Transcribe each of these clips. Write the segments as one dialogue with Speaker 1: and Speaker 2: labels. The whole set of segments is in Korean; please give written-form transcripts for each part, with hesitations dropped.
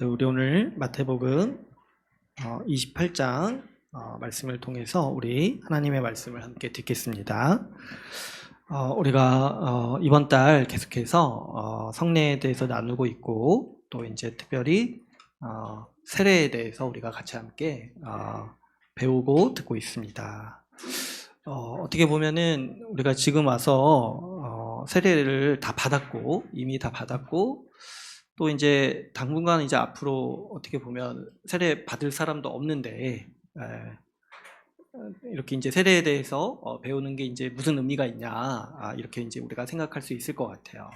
Speaker 1: 네, 우리 오늘 마태복음 28장 말씀을 통해서 우리 하나님의 말씀을 함께 듣겠습니다. 우리가 이번 달 계속해서 성례에 대해서 나누고 있고, 또 이제 특별히 세례에 대해서 우리가 같이 함께 배우고 듣고 있습니다. 어떻게 보면은 우리가 지금 와서 세례를 다 받았고, 이미 다 받았고, 또 이제 당분간 이제 앞으로 어떻게 보면 세례 받을 사람도 없는데, 이렇게 이제 세례에 대해서 배우는 게 이제 무슨 의미가 있냐, 이렇게 이제 우리가 생각할 수 있을 것 같아요.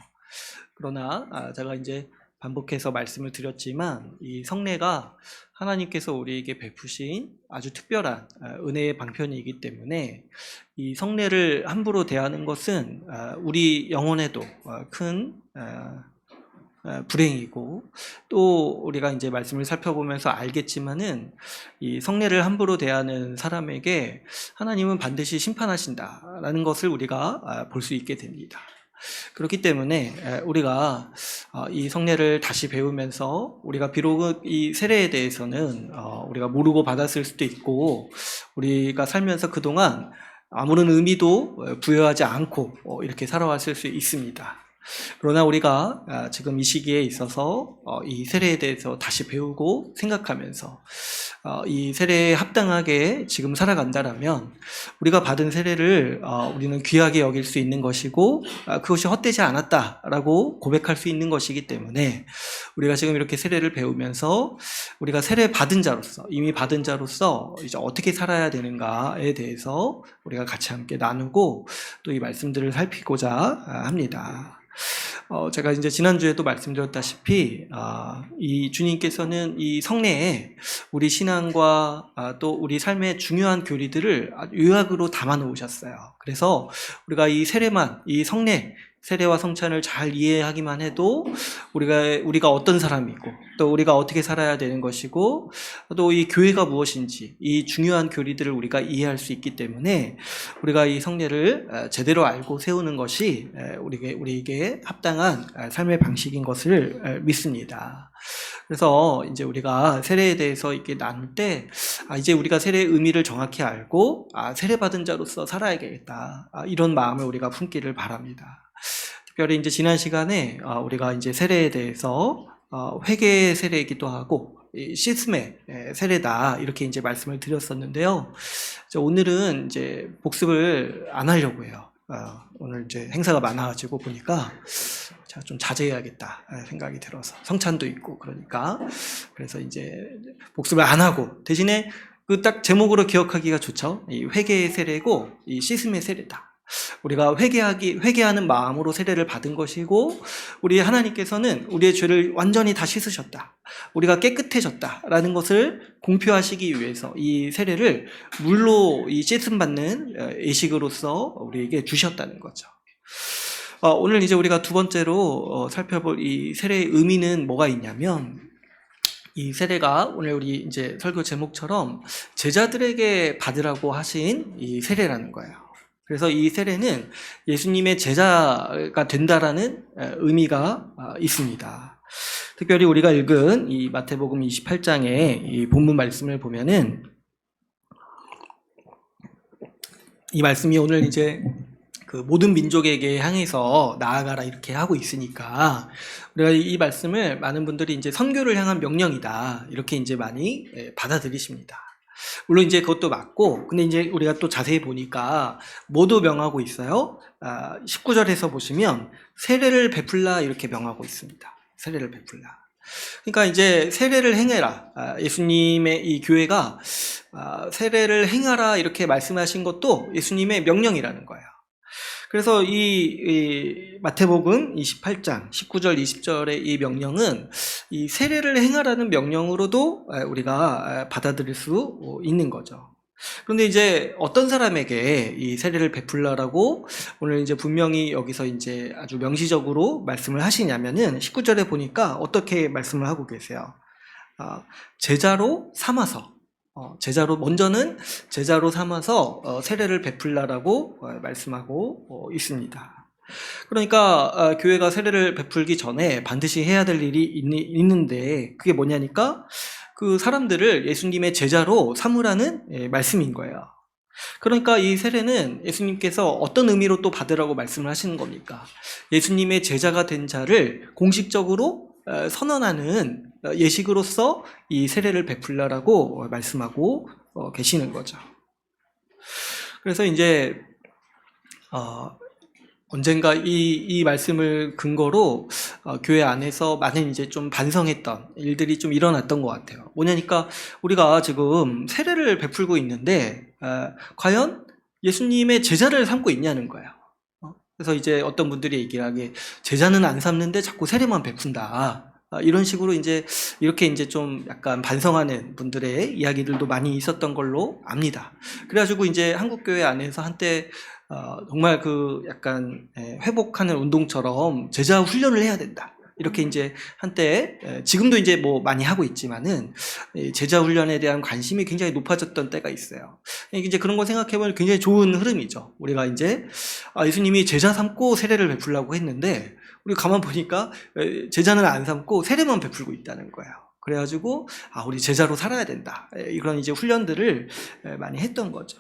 Speaker 1: 그러나 제가 이제 반복해서 말씀을 드렸지만, 이 성례가 하나님께서 우리에게 베푸신 아주 특별한 은혜의 방편이기 때문에 이 성례를 함부로 대하는 것은 우리 영혼에도 큰 불행이고, 또 우리가 이제 말씀을 살펴보면서 알겠지만은 이 성례를 함부로 대하는 사람에게 하나님은 반드시 심판하신다라는 것을 우리가 볼 수 있게 됩니다. 그렇기 때문에 우리가 이 성례를 다시 배우면서, 우리가 비록 이 세례에 대해서는 우리가 모르고 받았을 수도 있고, 우리가 살면서 그동안 아무런 의미도 부여하지 않고 이렇게 살아왔을 수 있습니다. 그러나 우리가 지금 이 시기에 있어서 이 세례에 대해서 다시 배우고 생각하면서 이 세례에 합당하게 지금 살아간다라면, 우리가 받은 세례를 우리는 귀하게 여길 수 있는 것이고, 그것이 헛되지 않았다라고 고백할 수 있는 것이기 때문에, 우리가 지금 이렇게 세례를 배우면서 우리가 세례 받은 자로서, 이미 받은 자로서 이제 어떻게 살아야 되는가에 대해서 우리가 같이 함께 나누고, 또 이 말씀들을 살피고자 합니다. 제가 이제 지난주에도 말씀드렸다시피, 이 주님께서는 이 성례에 우리 신앙과 또 우리 삶의 중요한 교리들을 아주 요약으로 담아 놓으셨어요. 그래서 우리가 이 세례만, 이 성례, 세례와 성찬을 잘 이해하기만 해도 우리가 어떤 사람이고, 또 우리가 어떻게 살아야 되는 것이고, 또 이 교회가 무엇인지, 이 중요한 교리들을 우리가 이해할 수 있기 때문에 우리가 이 성례를 제대로 알고 세우는 것이 우리에게 합당한 삶의 방식인 것을 믿습니다. 그래서 이제 우리가 세례에 대해서 이렇게 나눌 때, 이제 우리가 세례의 의미를 정확히 알고 세례받은 자로서 살아야겠다, 이런 마음을 우리가 품기를 바랍니다. 특별히 이제 지난 시간에 우리가 이제 세례에 대해서 회개 세례이기도 하고 시스메 세례다, 이렇게 이제 말씀을 드렸었는데요. 오늘은 이제 복습을 안 하려고 해요. 오늘 이제 행사가 많아가지고 보니까 제가 좀 자제해야겠다 생각이 들어서, 성찬도 있고 그러니까, 그래서 이제 복습을 안 하고 대신에 그 딱 제목으로 기억하기가 좋죠. 이 회개의 세례고 이 시스메 세례다. 우리가 회개하는 마음으로 세례를 받은 것이고, 우리 하나님께서는 우리의 죄를 완전히 다 씻으셨다, 우리가 깨끗해졌다라는 것을 공표하시기 위해서 이 세례를 물로 이 씻음 받는 예식으로서 우리에게 주셨다는 거죠. 오늘 이제 우리가 두 번째로 살펴볼 이 세례의 의미는 뭐가 있냐면, 이 세례가 오늘 우리 이제 설교 제목처럼 제자들에게 받으라고 하신 이 세례라는 거예요. 그래서 이 세례는 예수님의 제자가 된다라는 의미가 있습니다. 특별히 우리가 읽은 이 마태복음 28장의 이 본문 말씀을 보면은, 이 말씀이 오늘 이제 그 모든 민족에게 향해서 나아가라 이렇게 하고 있으니까, 우리가 이 말씀을 많은 분들이 이제 선교를 향한 명령이다, 이렇게 이제 많이 받아들이십니다. 물론 이제 그것도 맞고, 근데 이제 우리가 또 자세히 보니까 뭐도 명하고 있어요. 19절에서 보시면 세례를 베풀라 이렇게 명하고 있습니다. 세례를 베풀라. 그러니까 이제 세례를 행해라, 예수님의 이 교회가 세례를 행하라 이렇게 말씀하신 것도 예수님의 명령이라는 거예요. 그래서 이 마태복음 28장 19절 20절의 이 명령은 이 세례를 행하라는 명령으로도 우리가 받아들일 수 있는 거죠. 그런데 이제 어떤 사람에게 이 세례를 베풀라라고 오늘 이제 분명히 여기서 이제 아주 명시적으로 말씀을 하시냐면은, 19절에 보니까 어떻게 말씀을 하고 계세요. 제자로 삼아서, 먼저는 제자로 삼아서 세례를 베풀라라고 말씀하고 있습니다. 그러니까 교회가 세례를 베풀기 전에 반드시 해야 될 일이 있는데 그게 뭐냐니까 그 사람들을 예수님의 제자로 삼으라는 말씀인 거예요. 그러니까 이 세례는 예수님께서 어떤 의미로 또 받으라고 말씀을 하시는 겁니까? 예수님의 제자가 된 자를 공식적으로 선언하는 예식으로서 이 세례를 베풀라라고 말씀하고 계시는 거죠. 그래서 이제 언젠가 이 말씀을 근거로 교회 안에서 많은 이제 좀 반성했던 일들이 좀 일어났던 것 같아요. 뭐냐니까 우리가 지금 세례를 베풀고 있는데 과연 예수님의 제자를 삼고 있냐는 거예요. 그래서 이제 어떤 분들이 얘기를 하게 제자는 안 삼는데 자꾸 세례만 베푼다. 이런 식으로 이렇게 좀 약간 반성하는 분들의 이야기들도 많이 있었던 걸로 압니다. 그래가지고 이제 한국교회 안에서 한때 정말 그 약간 회복하는 운동처럼 제자 훈련을 해야 된다. 이렇게 이제 한때 지금도 이제 뭐 많이 하고 있지만은 제자 훈련에 대한 관심이 굉장히 높아졌던 때가 있어요. 이제 그런 거 생각해보면 굉장히 좋은 흐름이죠. 우리가 이제 예수님이 제자 삼고 세례를 베풀라고 했는데 우리 가만 보니까 제자는 안 삼고 세례만 베풀고 있다는 거예요. 그래가지고 우리 제자로 살아야 된다. 이런 이제 훈련들을 많이 했던 거죠.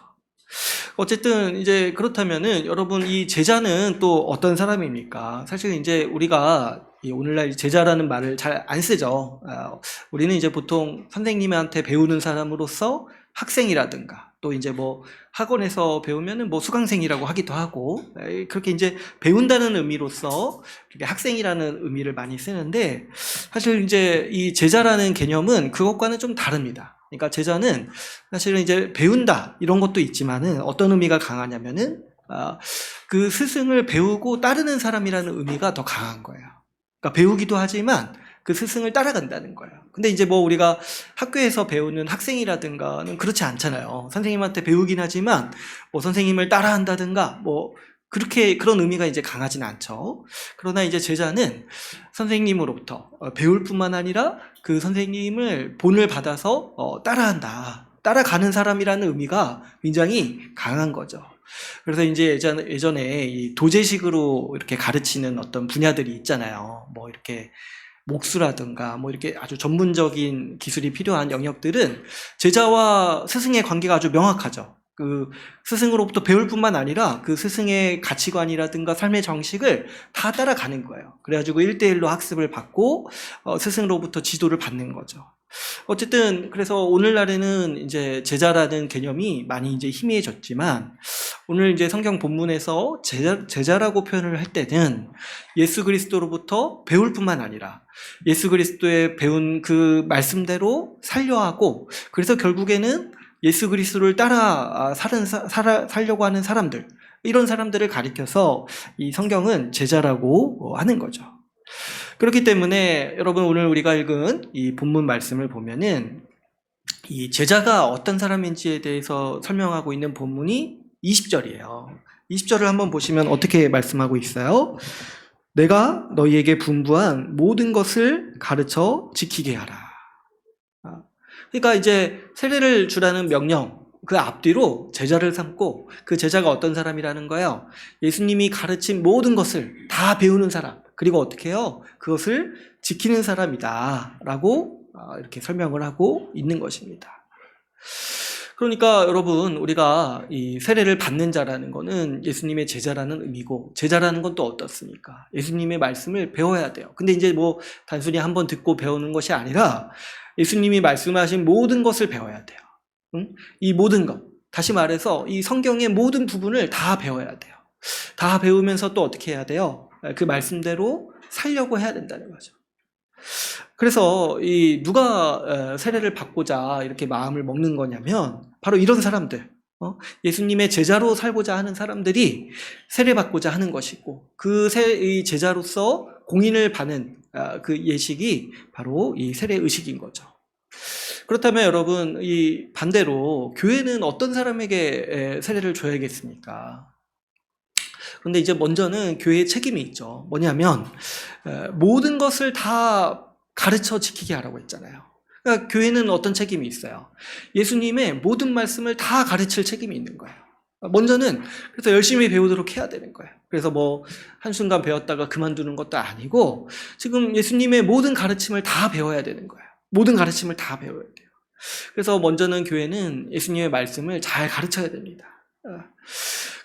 Speaker 1: 어쨌든 이제 그렇다면은 여러분 이 제자는 또 어떤 사람입니까? 사실 이제 우리가 오늘날 제자라는 말을 잘 안 쓰죠. 우리는 이제 보통 선생님한테 배우는 사람으로서 학생이라든가 또 이제 뭐 학원에서 배우면은 뭐 수강생이라고 하기도 하고 그렇게 이제 배운다는 의미로서 이렇게 학생이라는 의미를 많이 쓰는데 사실 이제 이 제자라는 개념은 그것과는 좀 다릅니다. 그러니까 제자는 사실은 이제 배운다 이런 것도 있지만은 어떤 의미가 강하냐면은 그 스승을 배우고 따르는 사람이라는 의미가 더 강한 거예요. 그러니까 배우기도 하지만 그 스승을 따라간다는 거예요. 근데 이제 뭐 우리가 학교에서 배우는 학생이라든가는 그렇지 않잖아요. 선생님한테 배우긴 하지만 뭐 선생님을 따라한다든가 뭐 그런 의미가 이제 강하진 않죠. 그러나 이제 제자는 선생님으로부터 배울 뿐만 아니라 그 선생님을 본을 받아서 따라한다. 따라가는 사람이라는 의미가 굉장히 강한 거죠. 그래서 이제 예전에 이 도제식으로 이렇게 가르치는 어떤 분야들이 있잖아요. 뭐 이렇게 목수라든가 뭐 이렇게 아주 전문적인 기술이 필요한 영역들은 제자와 스승의 관계가 아주 명확하죠. 그 스승으로부터 배울 뿐만 아니라 그 스승의 가치관이라든가 삶의 정식을 다 따라가는 거예요. 그래가지고 1대1로 학습을 받고 스승으로부터 지도를 받는 거죠. 어쨌든 그래서 오늘날에는 이제 제자라는 개념이 많이 이제 희미해졌지만 오늘 이제 성경 본문에서 제자라고 표현을 할 때는 예수 그리스도로부터 배울 뿐만 아니라 예수 그리스도의 배운 그 말씀대로 살려하고 그래서 결국에는 예수 그리스도를 따라 살려고 하는 사람들 이런 사람들을 가리켜서 이 성경은 제자라고 하는 거죠. 그렇기 때문에 여러분 오늘 우리가 읽은 이 본문 말씀을 보면은 이 제자가 어떤 사람인지에 대해서 설명하고 있는 본문이 20절이에요. 20절을 한번 보시면 어떻게 말씀하고 있어요? 내가 너희에게 분부한 모든 것을 가르쳐 지키게 하라. 그러니까 이제 세례를 주라는 명령 그 앞뒤로 제자를 삼고 그 제자가 어떤 사람이라는 거예요? 예수님이 가르친 모든 것을 다 배우는 사람 그리고 어떻게 해요? 그것을 지키는 사람이다 라고 이렇게 설명을 하고 있는 것입니다. 그러니까 여러분 우리가 이 세례를 받는 자라는 거는 예수님의 제자라는 의미고 제자라는 건 또 어떻습니까? 예수님의 말씀을 배워야 돼요. 근데 이제 뭐 단순히 한번 듣고 배우는 것이 아니라 예수님이 말씀하신 모든 것을 배워야 돼요. 이 모든 것 다시 말해서 이 성경의 모든 부분을 다 배워야 돼요. 다 배우면서 또 어떻게 해야 돼요? 그 말씀대로 살려고 해야 된다는 거죠. 그래서 이 누가 세례를 받고자 이렇게 마음을 먹는 거냐면 바로 이런 사람들 예수님의 제자로 살고자 하는 사람들이 세례 받고자 하는 것이고 그 제자로서 공인을 받는 그 예식이 바로 이 세례 의식인 거죠. 그렇다면 여러분 이 반대로 교회는 어떤 사람에게 세례를 줘야겠습니까? 그런데 이제 먼저는 교회의 책임이 있죠. 뭐냐면 모든 것을 다 가르쳐 지키게 하라고 했잖아요. 그러니까 교회는 어떤 책임이 있어요? 예수님의 모든 말씀을 다 가르칠 책임이 있는 거예요. 먼저는 그래서 열심히 배우도록 해야 되는 거예요. 그래서 뭐 한순간 배웠다가 그만두는 것도 아니고 지금 예수님의 모든 가르침을 다 배워야 되는 거예요. 모든 가르침을 다 배워야 돼요. 그래서 먼저는 교회는 예수님의 말씀을 잘 가르쳐야 됩니다.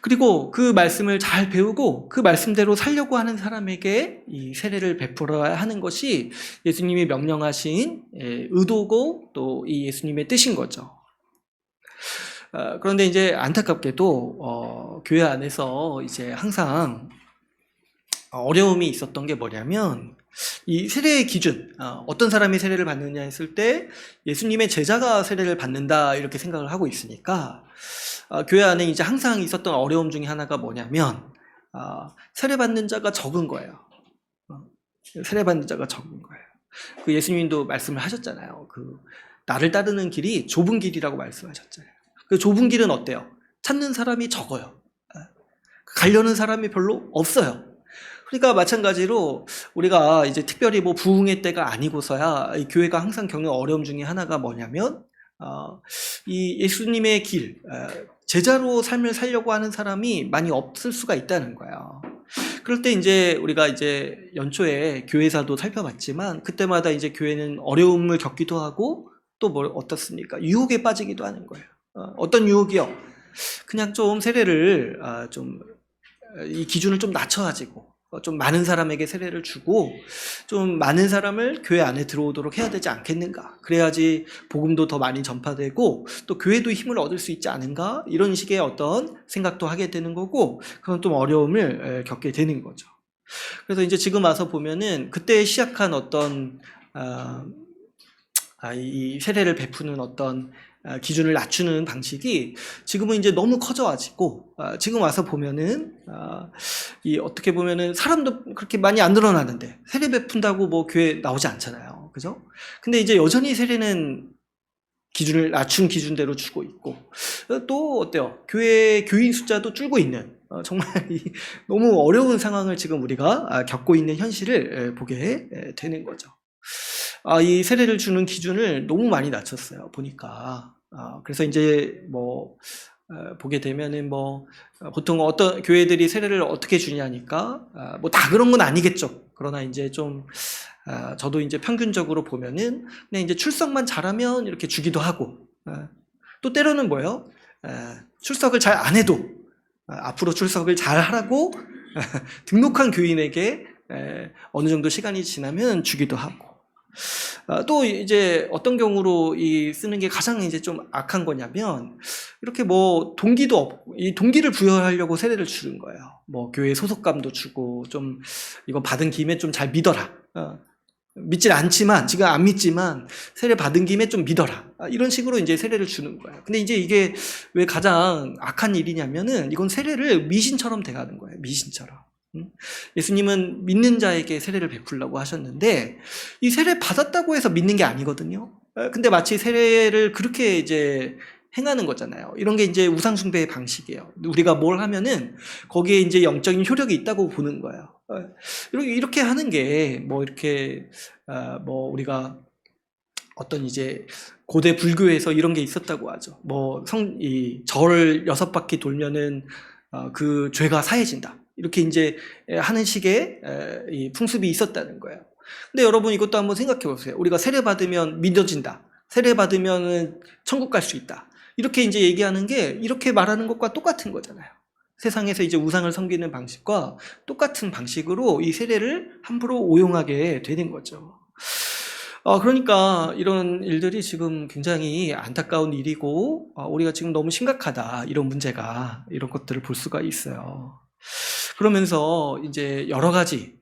Speaker 1: 그리고 그 말씀을 잘 배우고 그 말씀대로 살려고 하는 사람에게 이 세례를 베풀어야 하는 것이 예수님이 명령하신 의도고 또 이 예수님의 뜻인 거죠. 그런데 이제 안타깝게도 교회 안에서 이제 항상 어려움이 있었던 게 뭐냐면 이 세례의 기준, 어떤 사람이 세례를 받느냐 했을 때 예수님의 제자가 세례를 받는다 이렇게 생각을 하고 있으니까 교회 안에 이제 항상 있었던 어려움 중에 하나가 뭐냐면 세례 받는 자가 적은 거예요. 세례 받는 자가 적은 거예요. 그 예수님도 말씀을 하셨잖아요. 그 나를 따르는 길이 좁은 길이라고 말씀하셨잖아요. 그 좁은 길은 어때요? 찾는 사람이 적어요. 가려는 사람이 별로 없어요. 그러니까 마찬가지로 우리가 이제 특별히 뭐 부흥의 때가 아니고서야 이 교회가 항상 겪는 어려움 중에 하나가 뭐냐면 이 예수님의 길, 제자로 삶을 살려고 하는 사람이 많이 없을 수가 있다는 거예요. 그럴 때 이제 우리가 이제 연초에 교회사도 살펴봤지만 그때마다 이제 교회는 어려움을 겪기도 하고 또 뭐 어떻습니까? 유혹에 빠지기도 하는 거예요. 어떤 유혹이요? 그냥 좀 세례를 좀 이 기준을 좀 낮춰가지고 좀 많은 사람에게 세례를 주고 좀 많은 사람을 교회 안에 들어오도록 해야 되지 않겠는가? 그래야지 복음도 더 많이 전파되고 또 교회도 힘을 얻을 수 있지 않은가? 이런 식의 어떤 생각도 하게 되는 거고 그런 좀 어려움을 겪게 되는 거죠. 그래서 이제 지금 와서 보면은 그때 시작한 어떤 이 세례를 베푸는 어떤 기준을 낮추는 방식이 지금은 이제 너무 커져가지고 지금 와서 보면은 이 어떻게 보면은 사람도 그렇게 많이 안 늘어나는데 세례 베푼다고 뭐 교회 나오지 않잖아요, 그죠? 근데 이제 여전히 세례는 기준을 낮춘 기준대로 주고 있고 또 어때요? 교회 교인 숫자도 줄고 있는 정말 너무 어려운 상황을 지금 우리가 겪고 있는 현실을 보게 되는 거죠. 이 세례를 주는 기준을 너무 많이 낮췄어요, 보니까. 그래서 이제 뭐, 보게 되면은 뭐, 보통 어떤 교회들이 세례를 어떻게 주냐니까, 뭐 다 그런 건 아니겠죠. 그러나 이제 좀, 저도 이제 평균적으로 보면은, 그냥 이제 출석만 잘하면 이렇게 주기도 하고, 또 때로는 뭐예요? 출석을 잘 안 해도, 앞으로 출석을 잘 하라고 등록한 교인에게 어느 정도 시간이 지나면 주기도 하고, 또 이제 어떤 경우로 이 쓰는 게 가장 이제 좀 악한 거냐면 이렇게 뭐 동기도 없고 이 동기를 부여하려고 세례를 주는 거예요. 뭐 교회 소속감도 주고 좀 이거 받은 김에 좀 잘 믿어라. 믿질 않지만 지금 안 믿지만 세례 받은 김에 좀 믿어라. 이런 식으로 이제 세례를 주는 거예요. 근데 이제 이게 왜 가장 악한 일이냐면은 이건 세례를 미신처럼 돼가는 거예요. 미신처럼. 예수님은 믿는 자에게 세례를 베풀라고 하셨는데 이 세례 받았다고 해서 믿는 게 아니거든요. 근데 마치 세례를 그렇게 이제 행하는 거잖아요. 이런 게 이제 우상숭배의 방식이에요. 우리가 뭘 하면은 거기에 이제 영적인 효력이 있다고 보는 거예요. 이렇게 하는 게 뭐 이렇게 뭐 우리가 어떤 이제 고대 불교에서 이런 게 있었다고 하죠. 뭐 이 절 6바퀴 돌면은 그 죄가 사해진다. 이렇게 이제 하는 식의 이 풍습이 있었다는 거예요. 근데 여러분 이것도 한번 생각해 보세요. 우리가 세례 받으면 믿어진다. 세례 받으면 천국 갈 수 있다. 이렇게 이제 얘기하는 게 이렇게 말하는 것과 똑같은 거잖아요. 세상에서 이제 우상을 섬기는 방식과 똑같은 방식으로 이 세례를 함부로 오용하게 되는 거죠. 그러니까 이런 일들이 지금 굉장히 안타까운 일이고 우리가 지금 너무 심각하다. 이런 문제가 이런 것들을 볼 수가 있어요. 그러면서 이제 여러 가지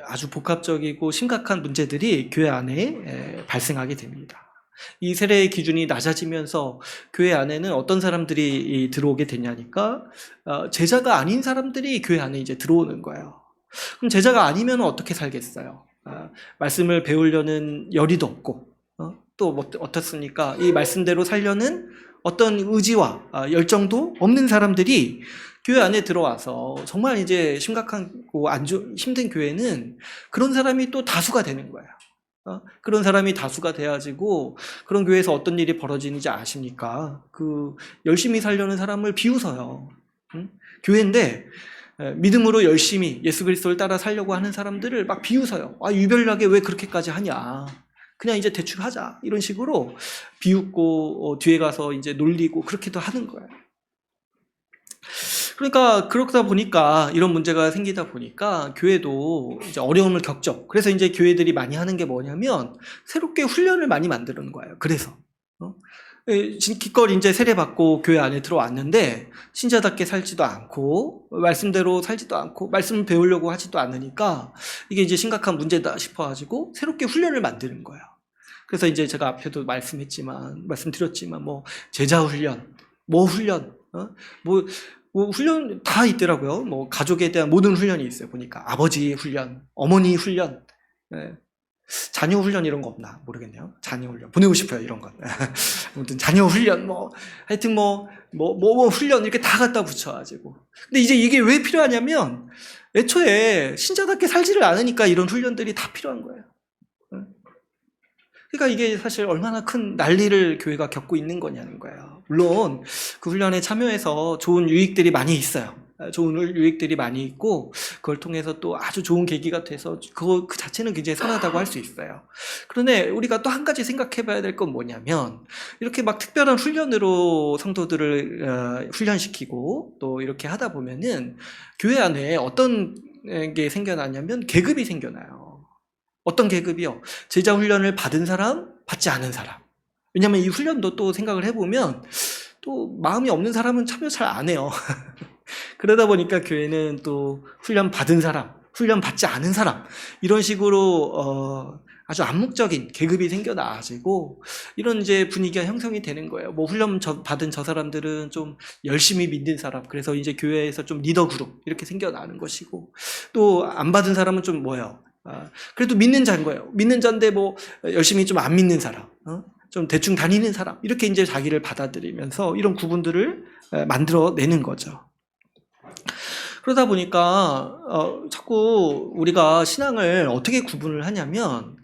Speaker 1: 아주 복합적이고 심각한 문제들이 교회 안에 발생하게 됩니다. 이 세례의 기준이 낮아지면서 교회 안에는 어떤 사람들이 들어오게 되냐니까 제자가 아닌 사람들이 교회 안에 이제 들어오는 거예요. 그럼 제자가 아니면 어떻게 살겠어요? 말씀을 배우려는 열의도 없고 또 뭐 어떻습니까? 이 말씀대로 살려는 어떤 의지와 열정도 없는 사람들이 교회 안에 들어와서 정말 이제 심각하고 힘든 교회는 그런 사람이 또 다수가 되는 거예요. 그런 사람이 다수가 돼가지고 그런 교회에서 어떤 일이 벌어지는지 아십니까? 열심히 살려는 사람을 비웃어요. 응? 교회인데 믿음으로 열심히 예수 그리스도를 따라 살려고 하는 사람들을 막 비웃어요. 유별나게 왜 그렇게까지 하냐? 그냥 이제 대충 하자. 이런 식으로 비웃고 뒤에 가서 이제 놀리고 그렇게도 하는 거예요. 그러니까 그러다 보니까 이런 문제가 생기다 보니까 교회도 이제 어려움을 겪죠. 그래서 이제 교회들이 많이 하는 게 뭐냐면 새롭게 훈련을 많이 만드는 거예요. 그래서 기껏 이제 세례받고 교회 안에 들어왔는데 신자답게 살지도 않고 말씀대로 살지도 않고 말씀을 배우려고 하지도 않으니까 이게 이제 심각한 문제다 싶어가지고 새롭게 훈련을 만드는 거예요. 그래서 이제 제가 앞에도 말씀드렸지만 뭐 제자 훈련, 뭐 훈련, 뭐 훈련 다 있더라고요. 뭐 가족에 대한 모든 훈련이 있어요. 보니까 아버지 훈련, 어머니 훈련, 자녀 훈련 이런 거 없나 모르겠네요. 자녀 훈련 보내고 싶어요. 이런 건 아무튼 자녀 훈련 하여튼 훈련 이렇게 다 갖다 붙여가지고. 근데 이제 이게 왜 필요하냐면 애초에 신자답게 살지를 않으니까 이런 훈련들이 다 필요한 거예요. 그러니까 이게 사실 얼마나 큰 난리를 교회가 겪고 있는 거냐는 거예요. 물론 그 훈련에 참여해서 좋은 유익들이 많이 있어요. 좋은 유익들이 많이 있고 그걸 통해서 또 아주 좋은 계기가 돼서 그 자체는 굉장히 선하다고 할 수 있어요. 그런데 우리가 또 한 가지 생각해 봐야 될 건 뭐냐면 이렇게 막 특별한 훈련으로 성도들을 훈련시키고 또 이렇게 하다 보면은 교회 안에 어떤 게 생겨나냐면 계급이 생겨나요. 어떤 계급이요? 제자 훈련을 받은 사람, 받지 않은 사람. 왜냐하면 이 훈련도 또 생각을 해보면 또 마음이 없는 사람은 참여 잘 안 해요. 그러다 보니까 교회는 또 훈련 받은 사람, 훈련 받지 않은 사람 이런 식으로 아주 암묵적인 계급이 생겨나가지고 이런 이제 분위기가 형성이 되는 거예요. 뭐 훈련 받은 저 사람들은 좀 열심히 믿는 사람, 그래서 이제 교회에서 좀 리더 그룹 이렇게 생겨나는 것이고 또 안 받은 사람은 좀 뭐예요? 그래도 믿는 자인 거예요. 믿는 자인데 뭐 열심히 좀 안 믿는 사람, 좀 대충 다니는 사람 이렇게 이제 자기를 받아들이면서 이런 구분들을 만들어내는 거죠. 그러다 보니까 자꾸 우리가 신앙을 어떻게 구분을 하냐면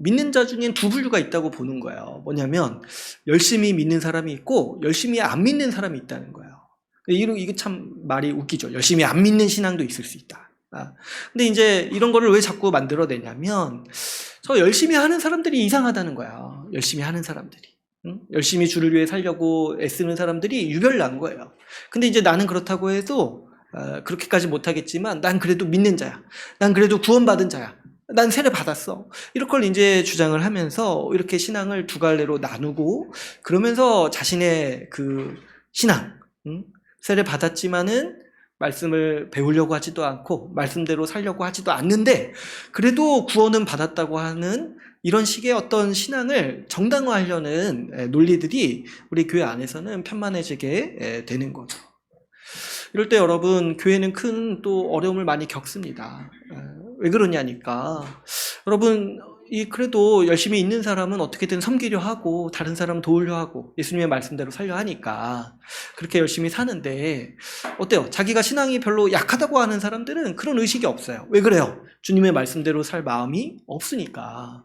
Speaker 1: 믿는 자 중엔 두 분류가 있다고 보는 거예요. 뭐냐면 열심히 믿는 사람이 있고 열심히 안 믿는 사람이 있다는 거예요. 이거 참 말이 웃기죠. 열심히 안 믿는 신앙도 있을 수 있다. 근데 이제 이런 거를 왜 자꾸 만들어내냐면 저 열심히 하는 사람들이 이상하다는 거야. 열심히 하는 사람들이. 열심히 주를 위해 살려고 애쓰는 사람들이 유별난 거예요. 근데 이제 나는 그렇다고 해도 그렇게까지 못하겠지만 난 그래도 믿는 자야. 난 그래도 구원받은 자야. 난 세례 받았어. 이런 걸 이제 주장을 하면서 이렇게 신앙을 두 갈래로 나누고 그러면서 자신의 그 신앙, 세례 받았지만은 말씀을 배우려고 하지도 않고 말씀대로 살려고 하지도 않는데 그래도 구원은 받았다고 하는 이런 식의 어떤 신앙을 정당화하려는 논리들이 우리 교회 안에서는 편만해지게 되는 거죠. 이럴 때 여러분 교회는 큰 또 어려움을 많이 겪습니다. 왜 그러냐니까 여러분 그래도 열심히 있는 사람은 어떻게든 섬기려 하고 다른 사람 도우려 하고 예수님의 말씀대로 살려 하니까 그렇게 열심히 사는데 어때요? 자기가 신앙이 별로 약하다고 하는 사람들은 그런 의식이 없어요. 왜 그래요? 주님의 말씀대로 살 마음이 없으니까.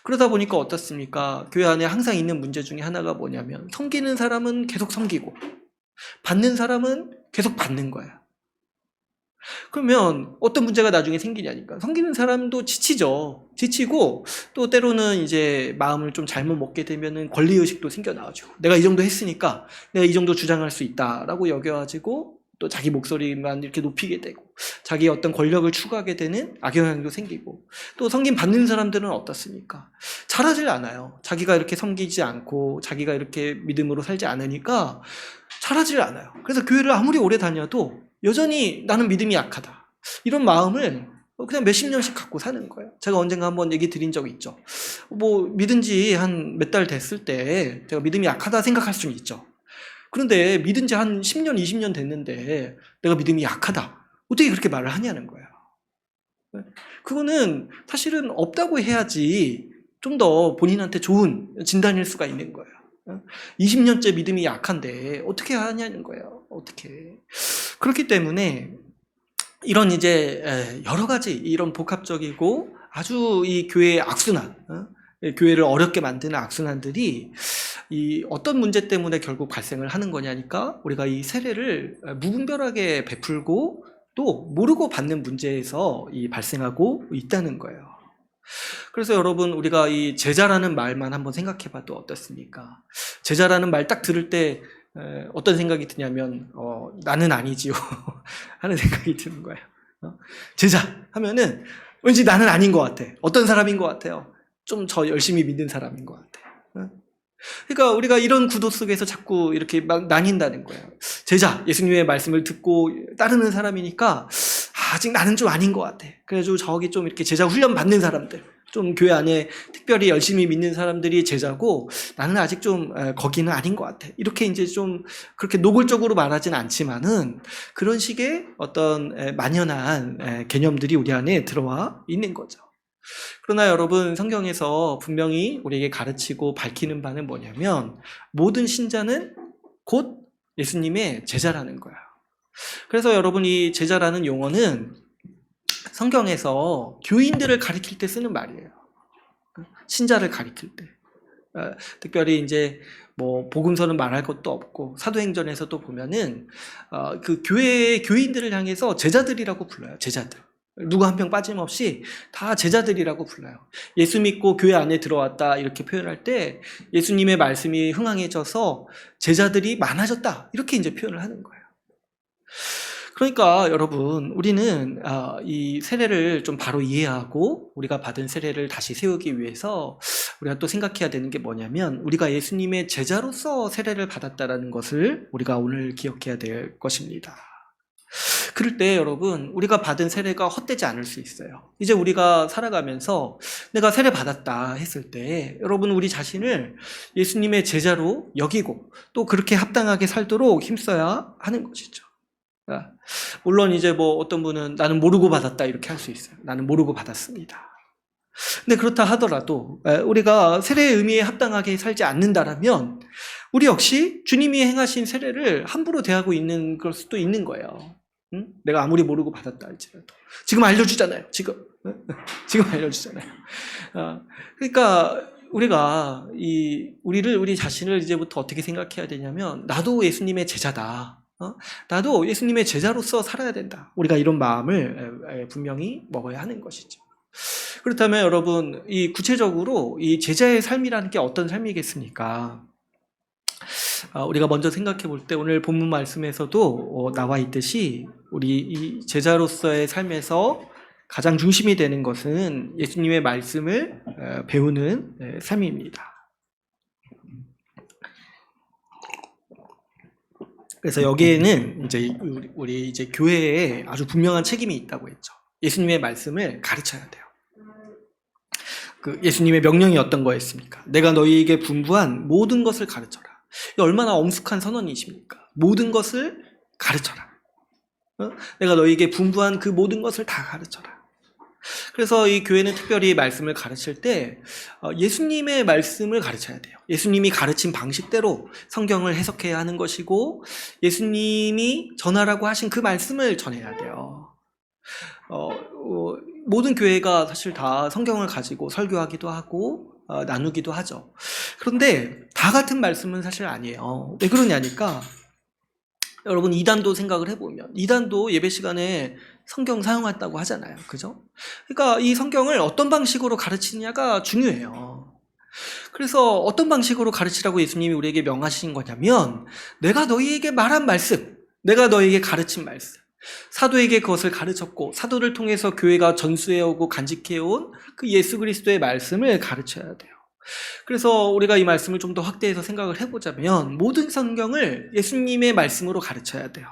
Speaker 1: 그러다 보니까 어떻습니까? 교회 안에 항상 있는 문제 중에 하나가 뭐냐면 섬기는 사람은 계속 섬기고 받는 사람은 계속 받는 거예요. 그러면 어떤 문제가 나중에 생기냐니까. 섬기는 사람도 지치고 또 때로는 이제 마음을 좀 잘못 먹게 되면은 권리의식도 생겨나가지고 내가 이 정도 했으니까 내가 이 정도 주장할 수 있다라고 여겨가지고 또 자기 목소리만 이렇게 높이게 되고 자기의 어떤 권력을 추구하게 되는 악영향도 생기고 또 섬김 받는 사람들은 어떻습니까? 잘하질 않아요. 자기가 이렇게 섬기지 않고 자기가 이렇게 믿음으로 살지 않으니까 잘하질 않아요. 그래서 교회를 아무리 오래 다녀도 여전히 나는 믿음이 약하다. 이런 마음을 그냥 몇십 년씩 갖고 사는 거예요. 제가 언젠가 한번 얘기 드린 적이 있죠. 뭐 믿은 지 한 몇 달 됐을 때 제가 믿음이 약하다 생각할 수는 있죠. 그런데 믿은 지 한 10년, 20년 됐는데 내가 믿음이 약하다. 어떻게 그렇게 말을 하냐는 거예요. 그거는 사실은 없다고 해야지 좀 더 본인한테 좋은 진단일 수가 있는 거예요. 20년째 믿음이 약한데 어떻게 하냐는 거예요. 어떻게. 그렇기 때문에 이런 이제 여러 가지 이런 복합적이고 아주 이 교회의 악순환, 교회를 어렵게 만드는 악순환들이 이 어떤 문제 때문에 결국 발생을 하는 거냐니까 우리가 이 세례를 무분별하게 베풀고 또 모르고 받는 문제에서 이 발생하고 있다는 거예요. 그래서 여러분 우리가 이 제자라는 말만 한번 생각해 봐도 어떻습니까? 제자라는 말 딱 들을 때 어떤 생각이 드냐면 나는 아니지요 하는 생각이 드는 거예요. 제자 하면은 왠지 나는 아닌 것 같아. 어떤 사람인 것 같아요? 좀 저 열심히 믿는 사람인 것 같아. 그러니까 우리가 이런 구도 속에서 자꾸 이렇게 막 나뉜다는 거예요. 제자, 예수님의 말씀을 듣고 따르는 사람이니까 아직 나는 좀 아닌 것 같아. 그래가지고 저기 좀 이렇게 제자 훈련 받는 사람들, 좀 교회 안에 특별히 열심히 믿는 사람들이 제자고 나는 아직 좀 거기는 아닌 것 같아. 이렇게 이제 좀 그렇게 노골적으로 말하진 않지만은 그런 식의 어떤 만연한 개념들이 우리 안에 들어와 있는 거죠. 그러나 여러분 성경에서 분명히 우리에게 가르치고 밝히는 바는 뭐냐면 모든 신자는 곧 예수님의 제자라는 거야. 그래서 여러분 이 제자라는 용어는 성경에서 교인들을 가리킬 때 쓰는 말이에요. 신자를 가리킬 때. 특별히 이제 뭐 복음서는 말할 것도 없고 사도행전에서도 보면은 그 교회의 교인들을 향해서 제자들이라고 불러요. 제자들. 누구 한 명 빠짐없이 다 제자들이라고 불러요. 예수 믿고 교회 안에 들어왔다 이렇게 표현할 때 예수님의 말씀이 흥황해져서 제자들이 많아졌다 이렇게 이제 표현을 하는 거예요. 그러니까 여러분 우리는 이 세례를 좀 바로 이해하고 우리가 받은 세례를 다시 세우기 위해서 우리가 또 생각해야 되는 게 뭐냐면 우리가 예수님의 제자로서 세례를 받았다는 것을 우리가 오늘 기억해야 될 것입니다. 그럴 때 여러분 우리가 받은 세례가 헛되지 않을 수 있어요. 이제 우리가 살아가면서 내가 세례 받았다 했을 때 여러분 우리 자신을 예수님의 제자로 여기고 또 그렇게 합당하게 살도록 힘써야 하는 것이죠. 물론 이제 뭐 어떤 분은 나는 모르고 받았다 이렇게 할 수 있어요. 나는 모르고 받았습니다. 근데 그렇다 하더라도 우리가 세례의 의미에 합당하게 살지 않는다라면 우리 역시 주님이 행하신 세례를 함부로 대하고 있는 걸 수도 있는 거예요. 응? 내가 아무리 모르고 받았다 할지라도 지금 알려주잖아요. 지금 알려주잖아요. 그러니까 우리가 우리 자신을 이제부터 어떻게 생각해야 되냐면 나도 예수님의 제자다. 나도 예수님의 제자로서 살아야 된다. 우리가 이런 마음을 분명히 먹어야 하는 것이죠. 그렇다면 여러분 이 구체적으로 이 제자의 삶이라는 게 어떤 삶이겠습니까? 우리가 먼저 생각해 볼 때 오늘 본문 말씀에서도 나와 있듯이 우리 이 제자로서의 삶에서 가장 중심이 되는 것은 예수님의 말씀을 배우는 삶입니다. 그래서 여기에는 이제 우리 이제 교회에 아주 분명한 책임이 있다고 했죠. 예수님의 말씀을 가르쳐야 돼요. 그 예수님의 명령이 어떤 거였습니까? 내가 너희에게 분부한 모든 것을 가르쳐라. 얼마나 엄숙한 선언이십니까? 모든 것을 가르쳐라. 내가 너희에게 분부한 그 모든 것을 다 가르쳐라. 그래서 이 교회는 특별히 말씀을 가르칠 때 예수님의 말씀을 가르쳐야 돼요. 예수님이 가르친 방식대로 성경을 해석해야 하는 것이고 예수님이 전하라고 하신 그 말씀을 전해야 돼요. 모든 교회가 사실 다 성경을 가지고 설교하기도 하고 나누기도 하죠. 그런데 다 같은 말씀은 사실 아니에요. 왜 그러냐니까 여러분 이단도 생각을 해보면 이단도 예배 시간에 성경 사용한다고 하잖아요. 그죠? 그러니까 이 성경을 어떤 방식으로 가르치느냐가 중요해요. 그래서 어떤 방식으로 가르치라고 예수님이 우리에게 명하신 거냐면 내가 너희에게 말한 말씀, 내가 너희에게 가르친 말씀, 사도에게 그것을 가르쳤고 사도를 통해서 교회가 전수해오고 간직해온 그 예수 그리스도의 말씀을 가르쳐야 돼요. 그래서 우리가 이 말씀을 좀 더 확대해서 생각을 해보자면 모든 성경을 예수님의 말씀으로 가르쳐야 돼요.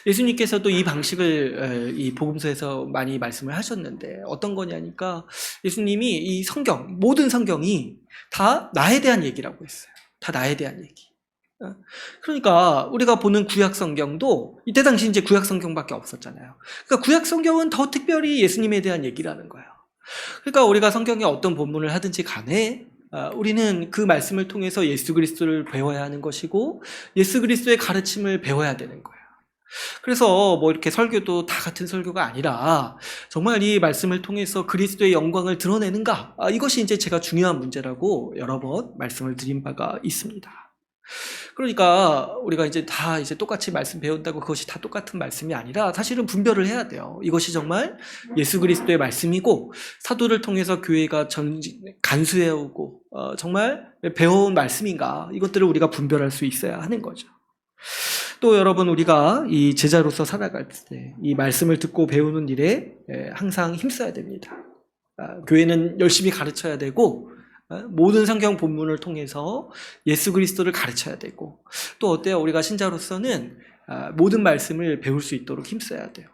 Speaker 1: 예수님께서도 이 방식을 이 복음서에서 많이 말씀을 하셨는데 어떤 거냐니까 예수님이 이 성경, 모든 성경이 다 나에 대한 얘기라고 했어요. 다 나에 대한 얘기. 그러니까 우리가 보는 구약 성경도 이때 당시 이제 구약 성경밖에 없었잖아요. 그러니까 구약 성경은 더 특별히 예수님에 대한 얘기라는 거예요. 그러니까 우리가 성경에 어떤 본문을 하든지 간에 우리는 그 말씀을 통해서 예수 그리스도를 배워야 하는 것이고 예수 그리스도의 가르침을 배워야 되는 거예요. 그래서 뭐 이렇게 설교도 다 같은 설교가 아니라 정말 이 말씀을 통해서 그리스도의 영광을 드러내는가? 이것이 이제 제가 중요한 문제라고 여러 번 말씀을 드린 바가 있습니다. 그러니까 우리가 이제 다 이제 똑같이 말씀 배운다고 그것이 다 똑같은 말씀이 아니라 사실은 분별을 해야 돼요. 이것이 정말 예수 그리스도의 말씀이고 사도를 통해서 교회가 간수해오고 정말 배워온 말씀인가? 이것들을 우리가 분별할 수 있어야 하는 거죠. 또 여러분, 우리가 이 제자로서 살아갈 때 이 말씀을 듣고 배우는 일에 항상 힘써야 됩니다. 교회는 열심히 가르쳐야 되고 모든 성경 본문을 통해서 예수 그리스도를 가르쳐야 되고, 또 어때요? 우리가 신자로서는 모든 말씀을 배울 수 있도록 힘써야 돼요.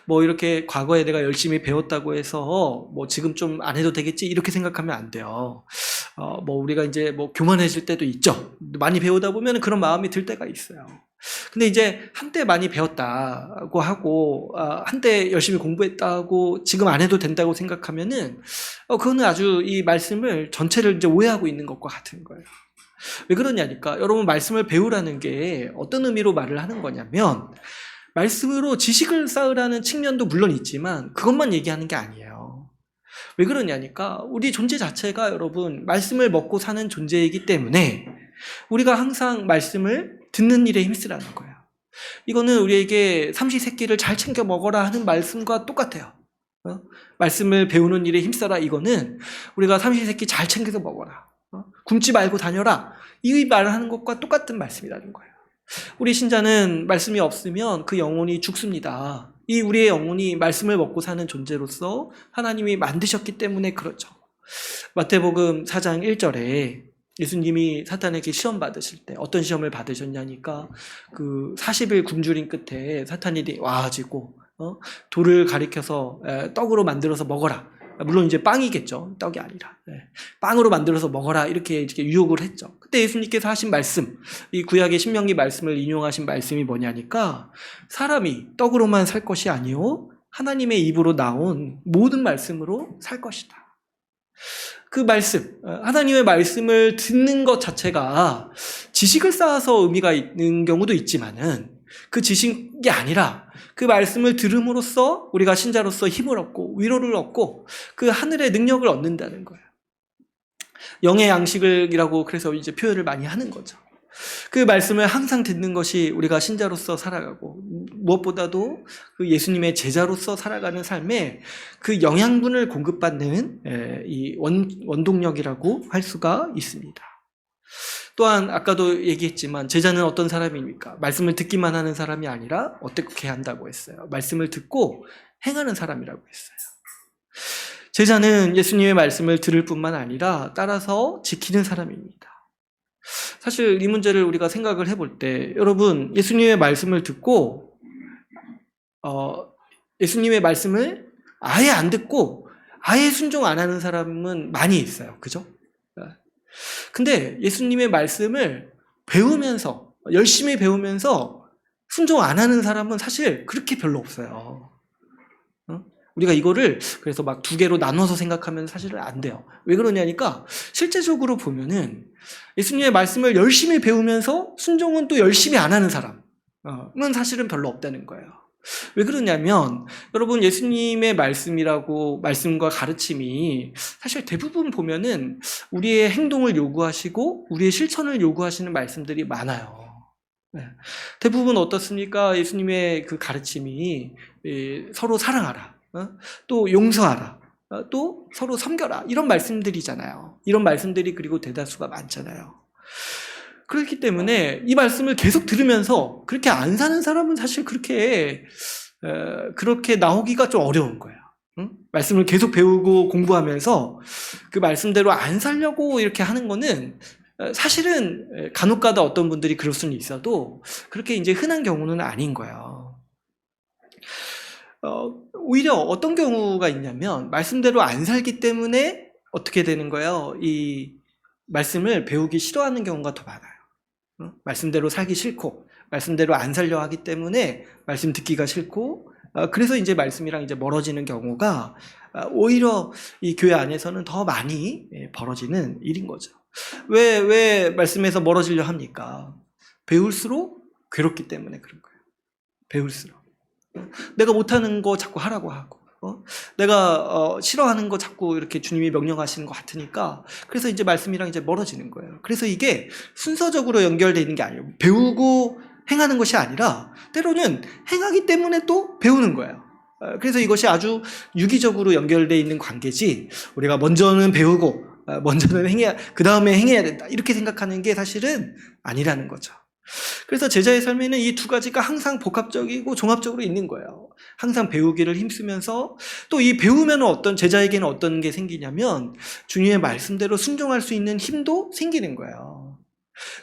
Speaker 1: 뭐 이렇게 과거에 내가 열심히 배웠다고 해서 뭐 지금 좀 안 해도 되겠지 이렇게 생각하면 안 돼요. 뭐 우리가 이제 뭐 교만해질 때도 있죠. 많이 배우다 보면 그런 마음이 들 때가 있어요. 근데 이제 한때 많이 배웠다고 하고 한때 열심히 공부했다고 지금 안 해도 된다고 생각하면은 그거는 아주 이 말씀을 전체를 이제 오해하고 있는 것과 같은 거예요. 왜 그러냐니까, 여러분, 말씀을 배우라는 게 어떤 의미로 말을 하는 거냐면 말씀으로 지식을 쌓으라는 측면도 물론 있지만 그것만 얘기하는 게 아니에요. 왜 그러냐니까, 우리 존재 자체가 여러분 말씀을 먹고 사는 존재이기 때문에 우리가 항상 말씀을 듣는 일에 힘쓰라는 거예요. 이거는 우리에게 삼시세끼를 잘 챙겨 먹어라 하는 말씀과 똑같아요. 말씀을 배우는 일에 힘써라, 이거는 우리가 삼시세끼 잘 챙겨서 먹어라, 굶지 말고 다녀라, 이 말을 하는 것과 똑같은 말씀이라는 거예요. 우리 신자는 말씀이 없으면 그 영혼이 죽습니다. 이 우리의 영혼이 말씀을 먹고 사는 존재로서 하나님이 만드셨기 때문에 그렇죠. 마태복음 4장 1절에 예수님이 사탄에게 시험 받으실 때 어떤 시험을 받으셨냐니까, 그 40일 굶주린 끝에 사탄이 와가지고 돌을 가리켜서 떡으로 만들어서 먹어라. 물론 이제 빵이겠죠. 떡이 아니라. 빵으로 만들어서 먹어라. 이렇게 유혹을 했죠. 그때 예수님께서 하신 말씀, 이 구약의 신명기 말씀을 인용하신 말씀이 뭐냐니까, 사람이 떡으로만 살 것이 아니오 하나님의 입으로 나온 모든 말씀으로 살 것이다. 그 말씀, 하나님의 말씀을 듣는 것 자체가 지식을 쌓아서 의미가 있는 경우도 있지만은 그 지식이 아니라 그 말씀을 들음으로써 우리가 신자로서 힘을 얻고 위로를 얻고 그 하늘의 능력을 얻는다는 거예요. 영의 양식이라고 그래서 이제 표현을 많이 하는 거죠. 그 말씀을 항상 듣는 것이 우리가 신자로서 살아가고 무엇보다도 그 예수님의 제자로서 살아가는 삶에 그 영양분을 공급받는 이 원동력이라고 할 수가 있습니다. 또한 아까도 얘기했지만 제자는 어떤 사람입니까? 말씀을 듣기만 하는 사람이 아니라 어떻게 한다고 했어요? 말씀을 듣고 행하는 사람이라고 했어요. 제자는 예수님의 말씀을 들을 뿐만 아니라 따라서 지키는 사람입니다. 사실 이 문제를 우리가 생각을 해볼 때, 여러분, 예수님의 말씀을 듣고 예수님의 말씀을 아예 안 듣고 아예 순종 안 하는 사람은 많이 있어요. 그죠? 근데 예수님의 말씀을 배우면서, 열심히 배우면서 순종 안 하는 사람은 사실 그렇게 별로 없어요. 우리가 이거를 그래서 막 두 개로 나눠서 생각하면 사실은 안 돼요. 왜 그러냐니까, 실제적으로 보면은 예수님의 말씀을 열심히 배우면서 순종은 또 열심히 안 하는 사람은 사실은 별로 없다는 거예요. 왜 그러냐면, 여러분, 예수님의 말씀과 가르침이 사실 대부분 보면은 우리의 행동을 요구하시고 우리의 실천을 요구하시는 말씀들이 많아요. 대부분 어떻습니까? 예수님의 그 가르침이 서로 사랑하라, 또 용서하라, 또 서로 섬겨라, 이런 말씀들이잖아요. 이런 말씀들이 그리고 대다수가 많잖아요. 그렇기 때문에 이 말씀을 계속 들으면서 그렇게 안 사는 사람은 사실 그렇게 나오기가 좀 어려운 거예요. 말씀을 계속 배우고 공부하면서 그 말씀대로 안 살려고 이렇게 하는 거는 사실은 간혹가다 어떤 분들이 그럴 수는 있어도 그렇게 이제 흔한 경우는 아닌 거예요. 오히려 어떤 경우가 있냐면, 말씀대로 안 살기 때문에 어떻게 되는 거예요? 이 말씀을 배우기 싫어하는 경우가 더 많아요. 말씀대로 살기 싫고 말씀대로 안 살려 하기 때문에 말씀 듣기가 싫고, 그래서 이제 말씀이랑 이제 멀어지는 경우가 오히려 이 교회 안에서는 더 많이 벌어지는 일인 거죠. 왜 말씀에서 멀어지려 합니까? 배울수록 괴롭기 때문에 그런 거예요. 배울수록. 내가 못하는 거 자꾸 하라고 하고, 내가 싫어하는 거 자꾸 이렇게 주님이 명령하시는 것 같으니까, 그래서 이제 말씀이랑 이제 멀어지는 거예요. 그래서 이게 순서적으로 연결되어 있는 게 아니에요. 배우고 행하는 것이 아니라 때로는 행하기 때문에 또 배우는 거예요. 그래서 이것이 아주 유기적으로 연결되어 있는 관계지, 우리가 먼저는 배우고 먼저는 행해야, 그 다음에 행해야 된다, 이렇게 생각하는 게 사실은 아니라는 거죠. 그래서 제자의 삶에는 이 두 가지가 항상 복합적이고 종합적으로 있는 거예요. 항상 배우기를 힘쓰면서, 또 이 배우면 제자에게는 어떤 게 생기냐면 주님의 말씀대로 순종할 수 있는 힘도 생기는 거예요.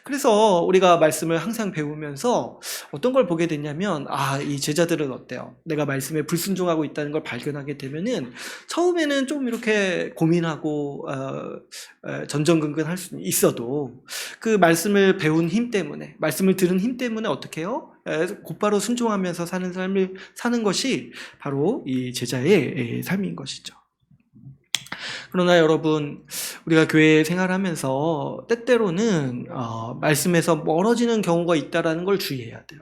Speaker 1: 그래서 우리가 말씀을 항상 배우면서 어떤 걸 보게 됐냐면, 이 제자들은 어때요? 내가 말씀에 불순종하고 있다는 걸 발견하게 되면은 처음에는 좀 이렇게 고민하고 전전긍긍할 수 있어도 그 말씀을 배운 힘 때문에, 말씀을 들은 힘 때문에 어떻게 해요? 곧바로 순종하면서 사는 삶을 사는 것이 바로 이 제자의 삶인 것이죠. 그러나 여러분, 우리가 교회 생활하면서 때때로는 말씀에서 멀어지는 경우가 있다는 걸 주의해야 돼요.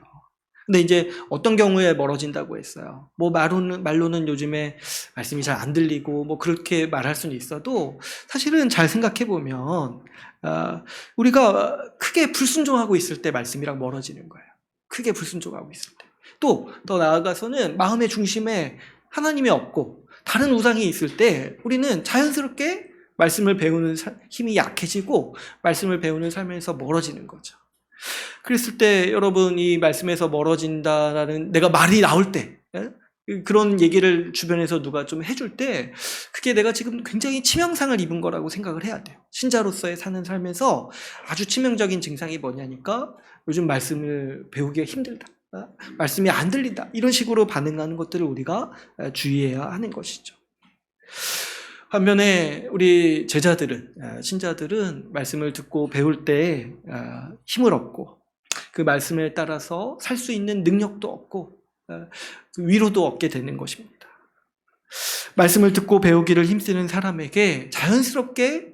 Speaker 1: 근데 이제 어떤 경우에 멀어진다고 했어요. 뭐 말로는 요즘에 말씀이 잘 안 들리고 뭐 그렇게 말할 수는 있어도, 사실은 잘 생각해 보면 우리가 크게 불순종하고 있을 때 말씀이랑 멀어지는 거예요. 크게 불순종하고 있을 때. 또 더 나아가서는 마음의 중심에 하나님이 없고 다른 우상이 있을 때 우리는 자연스럽게 말씀을 배우는 힘이 약해지고 말씀을 배우는 삶에서 멀어지는 거죠. 그랬을 때 여러분, 이 말씀에서 멀어진다라는, 내가 말이 나올 때, 그런 얘기를 주변에서 누가 좀 해줄 때, 그게 내가 지금 굉장히 치명상을 입은 거라고 생각을 해야 돼요. 신자로서의 사는 삶에서 아주 치명적인 증상이 뭐냐니까, 요즘 말씀을 배우기가 힘들다, 말씀이 안 들린다, 이런 식으로 반응하는 것들을 우리가 주의해야 하는 것이죠. 반면에 우리 제자들은, 신자들은 말씀을 듣고 배울 때 힘을 얻고, 그 말씀에 따라서 살 수 있는 능력도 얻고 위로도 얻게 되는 것입니다. 말씀을 듣고 배우기를 힘쓰는 사람에게 자연스럽게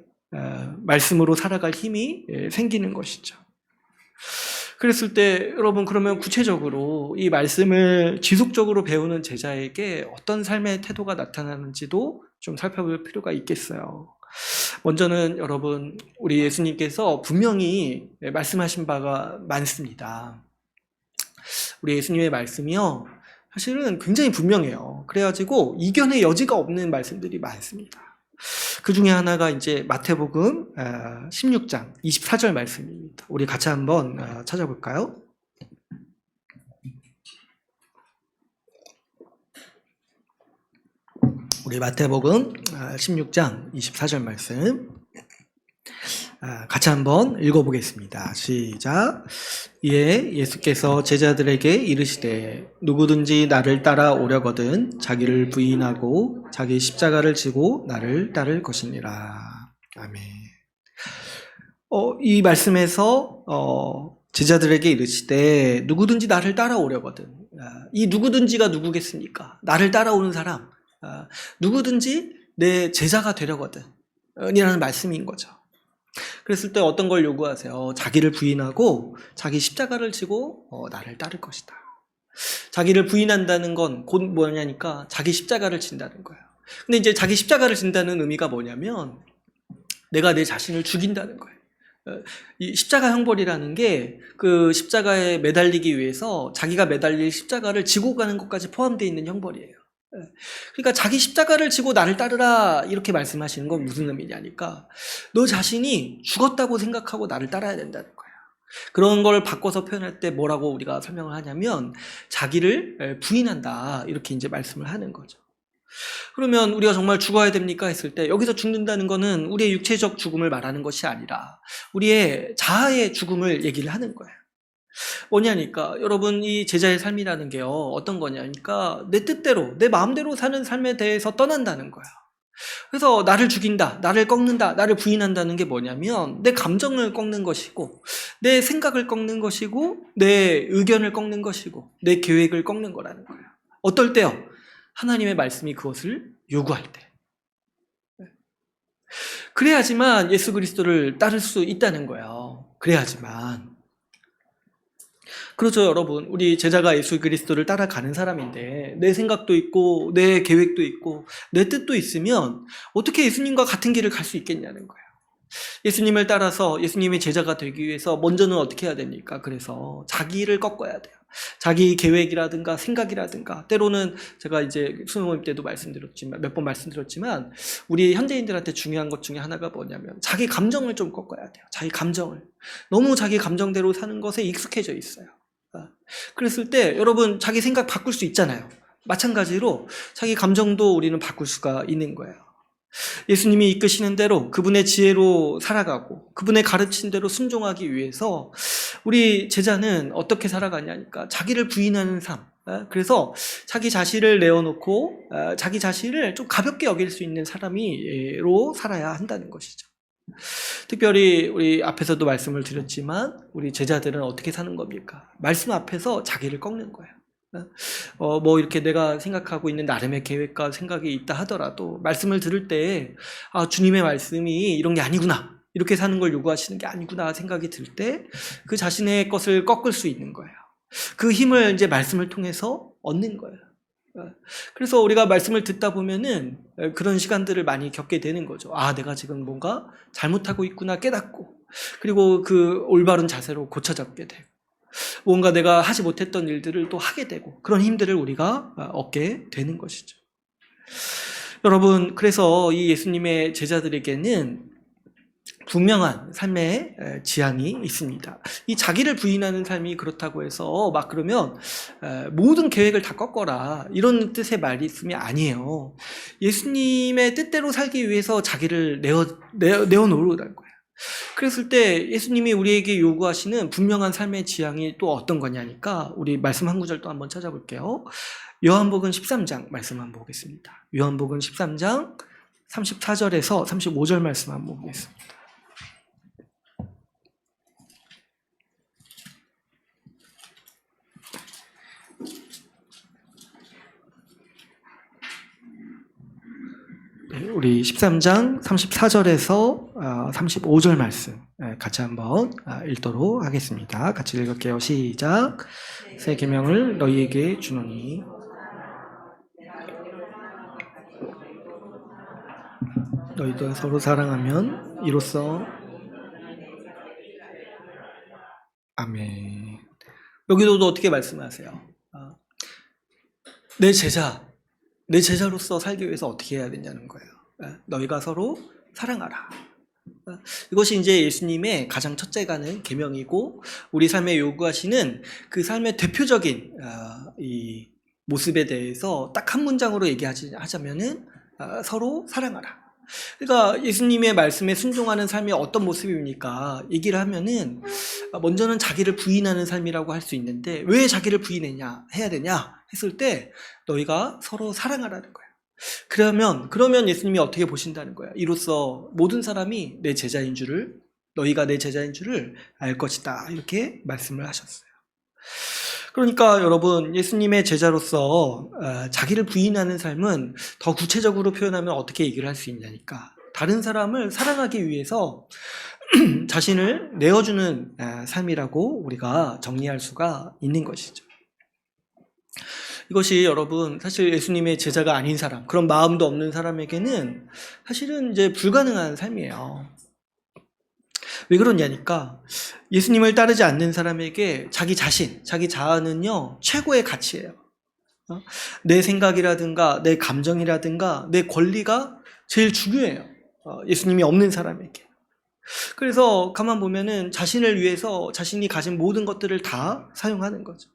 Speaker 1: 말씀으로 살아갈 힘이 생기는 것이죠. 그랬을 때 여러분, 그러면 구체적으로 이 말씀을 지속적으로 배우는 제자에게 어떤 삶의 태도가 나타나는지도 좀 살펴볼 필요가 있겠어요. 먼저는 여러분, 우리 예수님께서 분명히 말씀하신 바가 많습니다. 우리 예수님의 말씀이요, 사실은 굉장히 분명해요. 그래가지고 이견의 여지가 없는 말씀들이 많습니다. 그 중에 하나가 이제 마태복음 16장 24절 말씀입니다. 우리 같이 한번 찾아볼까요? 우리 마태복음 16장 24절 말씀 같이 한번 읽어보겠습니다. 시작. 이에 예수께서 제자들에게 이르시되 누구든지 나를 따라오려거든 자기를 부인하고 자기 십자가를 지고 나를 따를 것이니라. 아멘. 이 말씀에서 제자들에게 이르시되 누구든지 나를 따라오려거든, 이 누구든지가 누구겠습니까? 나를 따라오는 사람, 누구든지 내 제자가 되려거든 이라는 말씀인 거죠. 그랬을 때 어떤 걸 요구하세요? 자기를 부인하고 자기 십자가를 지고 나를 따를 것이다. 자기를 부인한다는 건 곧 뭐냐니까 자기 십자가를 진다는 거예요. 근데 이제 자기 십자가를 진다는 의미가 뭐냐면 내가 내 자신을 죽인다는 거예요. 이 십자가 형벌이라는 게 그 십자가에 매달리기 위해서 자기가 매달릴 십자가를 지고 가는 것까지 포함되어 있는 형벌이에요. 그러니까 자기 십자가를 지고 나를 따르라 이렇게 말씀하시는 건 무슨 의미냐니까 너 자신이 죽었다고 생각하고 나를 따라야 된다는 거예요. 그런 걸 바꿔서 표현할 때 뭐라고 우리가 설명을 하냐면 자기를 부인한다 이렇게 이제 말씀을 하는 거죠. 그러면 우리가 정말 죽어야 됩니까 했을 때 여기서 죽는다는 거는 우리의 육체적 죽음을 말하는 것이 아니라 우리의 자아의 죽음을 얘기를 하는 거예요. 뭐냐니까 여러분, 이 제자의 삶이라는 게요 어떤 거냐니까 내 뜻대로 내 마음대로 사는 삶에 대해서 떠난다는 거야. 그래서 나를 죽인다, 나를 꺾는다, 나를 부인한다는 게 뭐냐면 내 감정을 꺾는 것이고 내 생각을 꺾는 것이고 내 의견을 꺾는 것이고 내 계획을 꺾는 거라는 거예요. 어떨 때요? 하나님의 말씀이 그것을 요구할 때. 그래야지만 예수 그리스도를 따를 수 있다는 거예요. 그래야지만. 그렇죠, 여러분. 우리 제자가 예수 그리스도를 따라가는 사람인데 내 생각도 있고 내 계획도 있고 내 뜻도 있으면 어떻게 예수님과 같은 길을 갈 수 있겠냐는 거예요. 예수님을 따라서 예수님의 제자가 되기 위해서 먼저는 어떻게 해야 됩니까? 그래서 자기를 꺾어야 돼요. 자기 계획이라든가 생각이라든가, 때로는 제가 이제 수능 모임 때도 말씀드렸지만, 몇 번 말씀드렸지만, 우리 현대인들한테 중요한 것 중에 하나가 뭐냐면 자기 감정을 좀 꺾어야 돼요. 자기 감정을. 너무 자기 감정대로 사는 것에 익숙해져 있어요. 그랬을 때 여러분 자기 생각 바꿀 수 있잖아요. 마찬가지로 자기 감정도 우리는 바꿀 수가 있는 거예요. 예수님이 이끄시는 대로 그분의 지혜로 살아가고 그분의 가르친 대로 순종하기 위해서 우리 제자는 어떻게 살아가냐니까 자기를 부인하는 삶. 그래서 자기 자신을 내어놓고 자기 자신을 좀 가볍게 여길 수 있는 사람으로 살아야 한다는 것이죠. 특별히 우리 앞에서도 말씀을 드렸지만 우리 제자들은 어떻게 사는 겁니까? 말씀 앞에서 자기를 꺾는 거예요. 뭐 이렇게 내가 생각하고 있는 나름의 계획과 생각이 있다 하더라도 말씀을 들을 때 주님의 말씀이 이런 게 아니구나, 이렇게 사는 걸 요구하시는 게 아니구나 생각이 들 때 그 자신의 것을 꺾을 수 있는 거예요. 그 힘을 이제 말씀을 통해서 얻는 거예요. 그래서 우리가 말씀을 듣다 보면은 그런 시간들을 많이 겪게 되는 거죠. 내가 지금 뭔가 잘못하고 있구나 깨닫고, 그리고 그 올바른 자세로 고쳐잡게 되고, 뭔가 내가 하지 못했던 일들을 또 하게 되고, 그런 힘들을 우리가 얻게 되는 것이죠. 여러분, 그래서 이 예수님의 제자들에게는 분명한 삶의 지향이 있습니다. 이 자기를 부인하는 삶이 그렇다고 해서 막 그러면 모든 계획을 다 꺾어라, 이런 뜻의 말씀이 아니에요. 예수님의 뜻대로 살기 위해서 자기를 내어놓으라는 거예요. 그랬을 때 예수님이 우리에게 요구하시는 분명한 삶의 지향이 또 어떤 거냐니까 우리 말씀 한 구절 또 한번 찾아볼게요. 요한복음 13장 말씀 한번 보겠습니다. 요한복음 13장 34절에서 35절 말씀 한번 보겠습니다. 우리 13장 34절에서 35절 말씀 같이 한번 읽도록 하겠습니다. 같이 읽을게요. 시작. 새 계명을 너희에게 주노니 너희도 서로 사랑하면 이로써 아멘. 여기도 어떻게 말씀하세요? 내 제자로서 살기 위해서 어떻게 해야 되냐는 거예요. 너희가 서로 사랑하라. 이것이 이제 예수님의 가장 첫째가는 계명이고 우리 삶에 요구하시는 그 삶의 대표적인 이 모습에 대해서 딱 한 문장으로 얘기하자면은 서로 사랑하라. 그러니까 예수님의 말씀에 순종하는 삶이 어떤 모습입니까? 얘기를 하면은 먼저는 자기를 부인하는 삶이라고 할 수 있는데, 왜 자기를 해야 되냐 했을 때 너희가 서로 사랑하라는 거예요. 그러면 예수님이 어떻게 보신다는 거예요? 이로써 모든 사람이 내 제자인 줄을, 너희가 내 제자인 줄을 알 것이다, 이렇게 말씀을 하셨어요. 그러니까 여러분, 예수님의 제자로서 자기를 부인하는 삶은 더 구체적으로 표현하면 어떻게 얘기를 할 수 있냐니까, 다른 사람을 사랑하기 위해서 자신을 내어주는 삶이라고 우리가 정리할 수가 있는 것이죠. 이것이 여러분 사실 예수님의 제자가 아닌 사람, 그런 마음도 없는 사람에게는 사실은 이제 불가능한 삶이에요. 왜 그러냐니까, 예수님을 따르지 않는 사람에게 자기 자아는요 최고의 가치예요. 내 생각이라든가 내 감정이라든가 내 권리가 제일 중요해요. 예수님이 없는 사람에게. 그래서 가만 보면은 자신을 위해서 자신이 가진 모든 것들을 다 사용하는 거죠.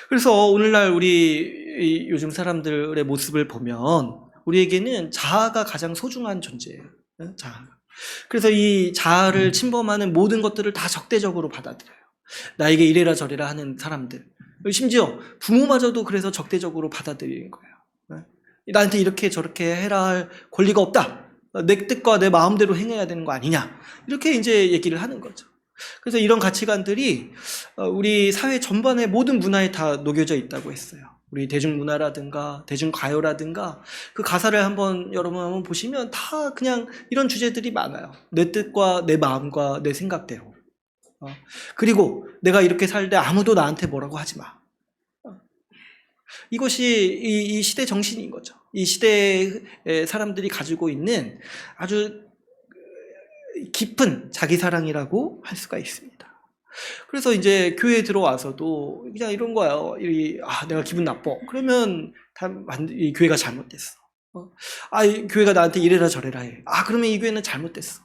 Speaker 1: 그래서 오늘날 우리 요즘 사람들의 모습을 보면 우리에게는 자아가 가장 소중한 존재예요. 자아. 그래서 이 자아를 침범하는 모든 것들을 다 적대적으로 받아들여요. 나에게 이래라 저래라 하는 사람들, 심지어 부모마저도 그래서 적대적으로 받아들이는 거예요. 나한테 이렇게 저렇게 해라 할 권리가 없다, 내 뜻과 내 마음대로 행해야 되는 거 아니냐, 이렇게 이제 얘기를 하는 거죠. 그래서 이런 가치관들이 우리 사회 전반의 모든 문화에 다 녹여져 있다고 했어요. 우리 대중문화라든가 대중가요라든가 그 가사를 여러분 한번 보시면 다 그냥 이런 주제들이 많아요. 내 뜻과 내 마음과 내 생각대로. 그리고 내가 이렇게 살되 아무도 나한테 뭐라고 하지 마. 이것이 이 시대 정신인 거죠. 이 시대의 사람들이 가지고 있는 아주 깊은 자기 사랑이라고 할 수가 있습니다. 그래서 이제 교회에 들어와서도 그냥 이런 거예요. 내가 기분 나빠. 그러면 이 교회가 잘못됐어. 이 교회가 나한테 이래라 저래라 해. 그러면 이 교회는 잘못됐어.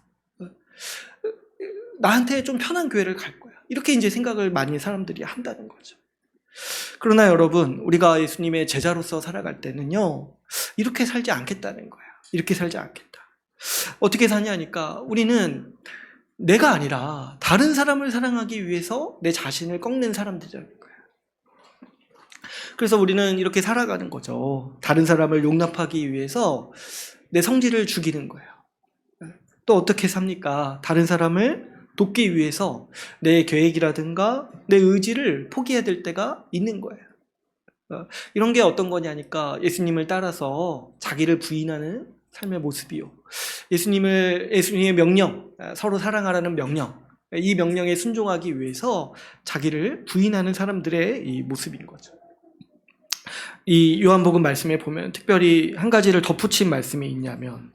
Speaker 1: 나한테 좀 편한 교회를 갈 거야. 이렇게 이제 생각을 많이 사람들이 한다는 거죠. 그러나 여러분, 우리가 예수님의 제자로서 살아갈 때는요, 이렇게 살지 않겠다는 거예요. 이렇게 살지 않겠다. 어떻게 사냐니까 우리는 내가 아니라 다른 사람을 사랑하기 위해서 내 자신을 꺾는 사람들이라는 거예요. 그래서 우리는 이렇게 살아가는 거죠. 다른 사람을 용납하기 위해서 내 성질을 죽이는 거예요. 또 어떻게 삽니까? 다른 사람을 돕기 위해서 내 계획이라든가 내 의지를 포기해야 될 때가 있는 거예요. 이런 게 어떤 거냐니까 예수님을 따라서 자기를 부인하는 삶의 모습이요. 예수님의 명령, 서로 사랑하라는 명령, 이 명령에 순종하기 위해서 자기를 부인하는 사람들의 이 모습인 거죠. 이 요한복음 말씀에 보면 특별히 한 가지를 덧붙인 말씀이 있냐면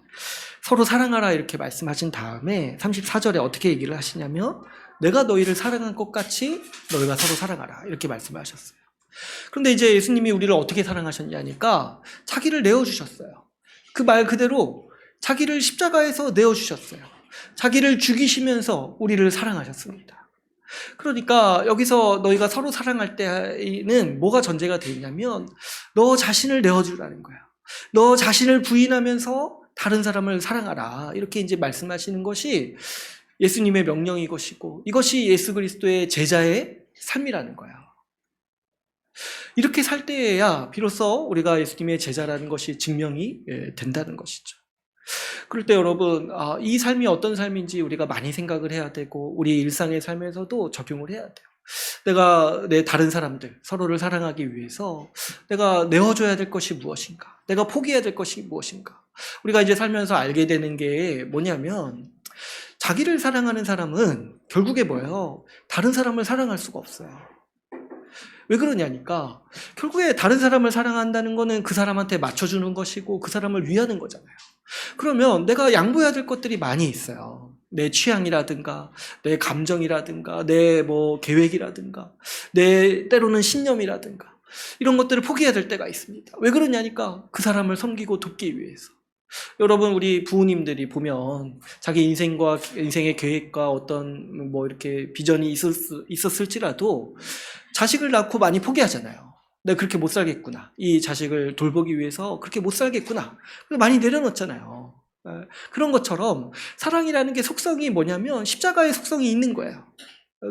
Speaker 1: 서로 사랑하라 이렇게 말씀하신 다음에 34절에 어떻게 얘기를 하시냐면 내가 너희를 사랑한 것 같이 너희가 서로 사랑하라 이렇게 말씀하셨어요. 그런데 이제 예수님이 우리를 어떻게 사랑하셨냐니까 자기를 내어주셨어요. 그 말 그대로 자기를 십자가에서 내어주셨어요. 자기를 죽이시면서 우리를 사랑하셨습니다. 그러니까 여기서 너희가 서로 사랑할 때는 뭐가 전제가 되어 있냐면 너 자신을 내어주라는 거예요. 너 자신을 부인하면서 다른 사람을 사랑하라 이렇게 이제 말씀하시는 것이 예수님의 명령이 것이고 이것이 예수 그리스도의 제자의 삶이라는 거예요. 이렇게 살 때에야 비로소 우리가 예수님의 제자라는 것이 증명이 된다는 것이죠. 그럴 때 여러분 이 삶이 어떤 삶인지 우리가 많이 생각을 해야 되고 우리 일상의 삶에서도 적용을 해야 돼요. 내가 내 다른 사람들 서로를 사랑하기 위해서 내가 내어줘야 될 것이 무엇인가, 내가 포기해야 될 것이 무엇인가. 우리가 이제 살면서 알게 되는 게 뭐냐면 자기를 사랑하는 사람은 결국에 뭐예요? 다른 사람을 사랑할 수가 없어요. 왜 그러냐니까 결국에 다른 사람을 사랑한다는 거는 그 사람한테 맞춰주는 것이고 그 사람을 위하는 거잖아요. 그러면 내가 양보해야 될 것들이 많이 있어요. 내 취향이라든가 내 감정이라든가 내 계획이라든가 내 때로는 신념이라든가 이런 것들을 포기해야 될 때가 있습니다. 왜 그러냐니까 그 사람을 섬기고 돕기 위해서. 여러분 우리 부모님들이 보면 자기 인생의 계획과 어떤 이렇게 비전이 있었을지라도 자식을 낳고 많이 포기하잖아요. 내가 그렇게 못 살겠구나. 이 자식을 돌보기 위해서 그렇게 못 살겠구나. 그래서 많이 내려놓잖아요. 그런 것처럼 사랑이라는 게 속성이 뭐냐면 십자가의 속성이 있는 거예요.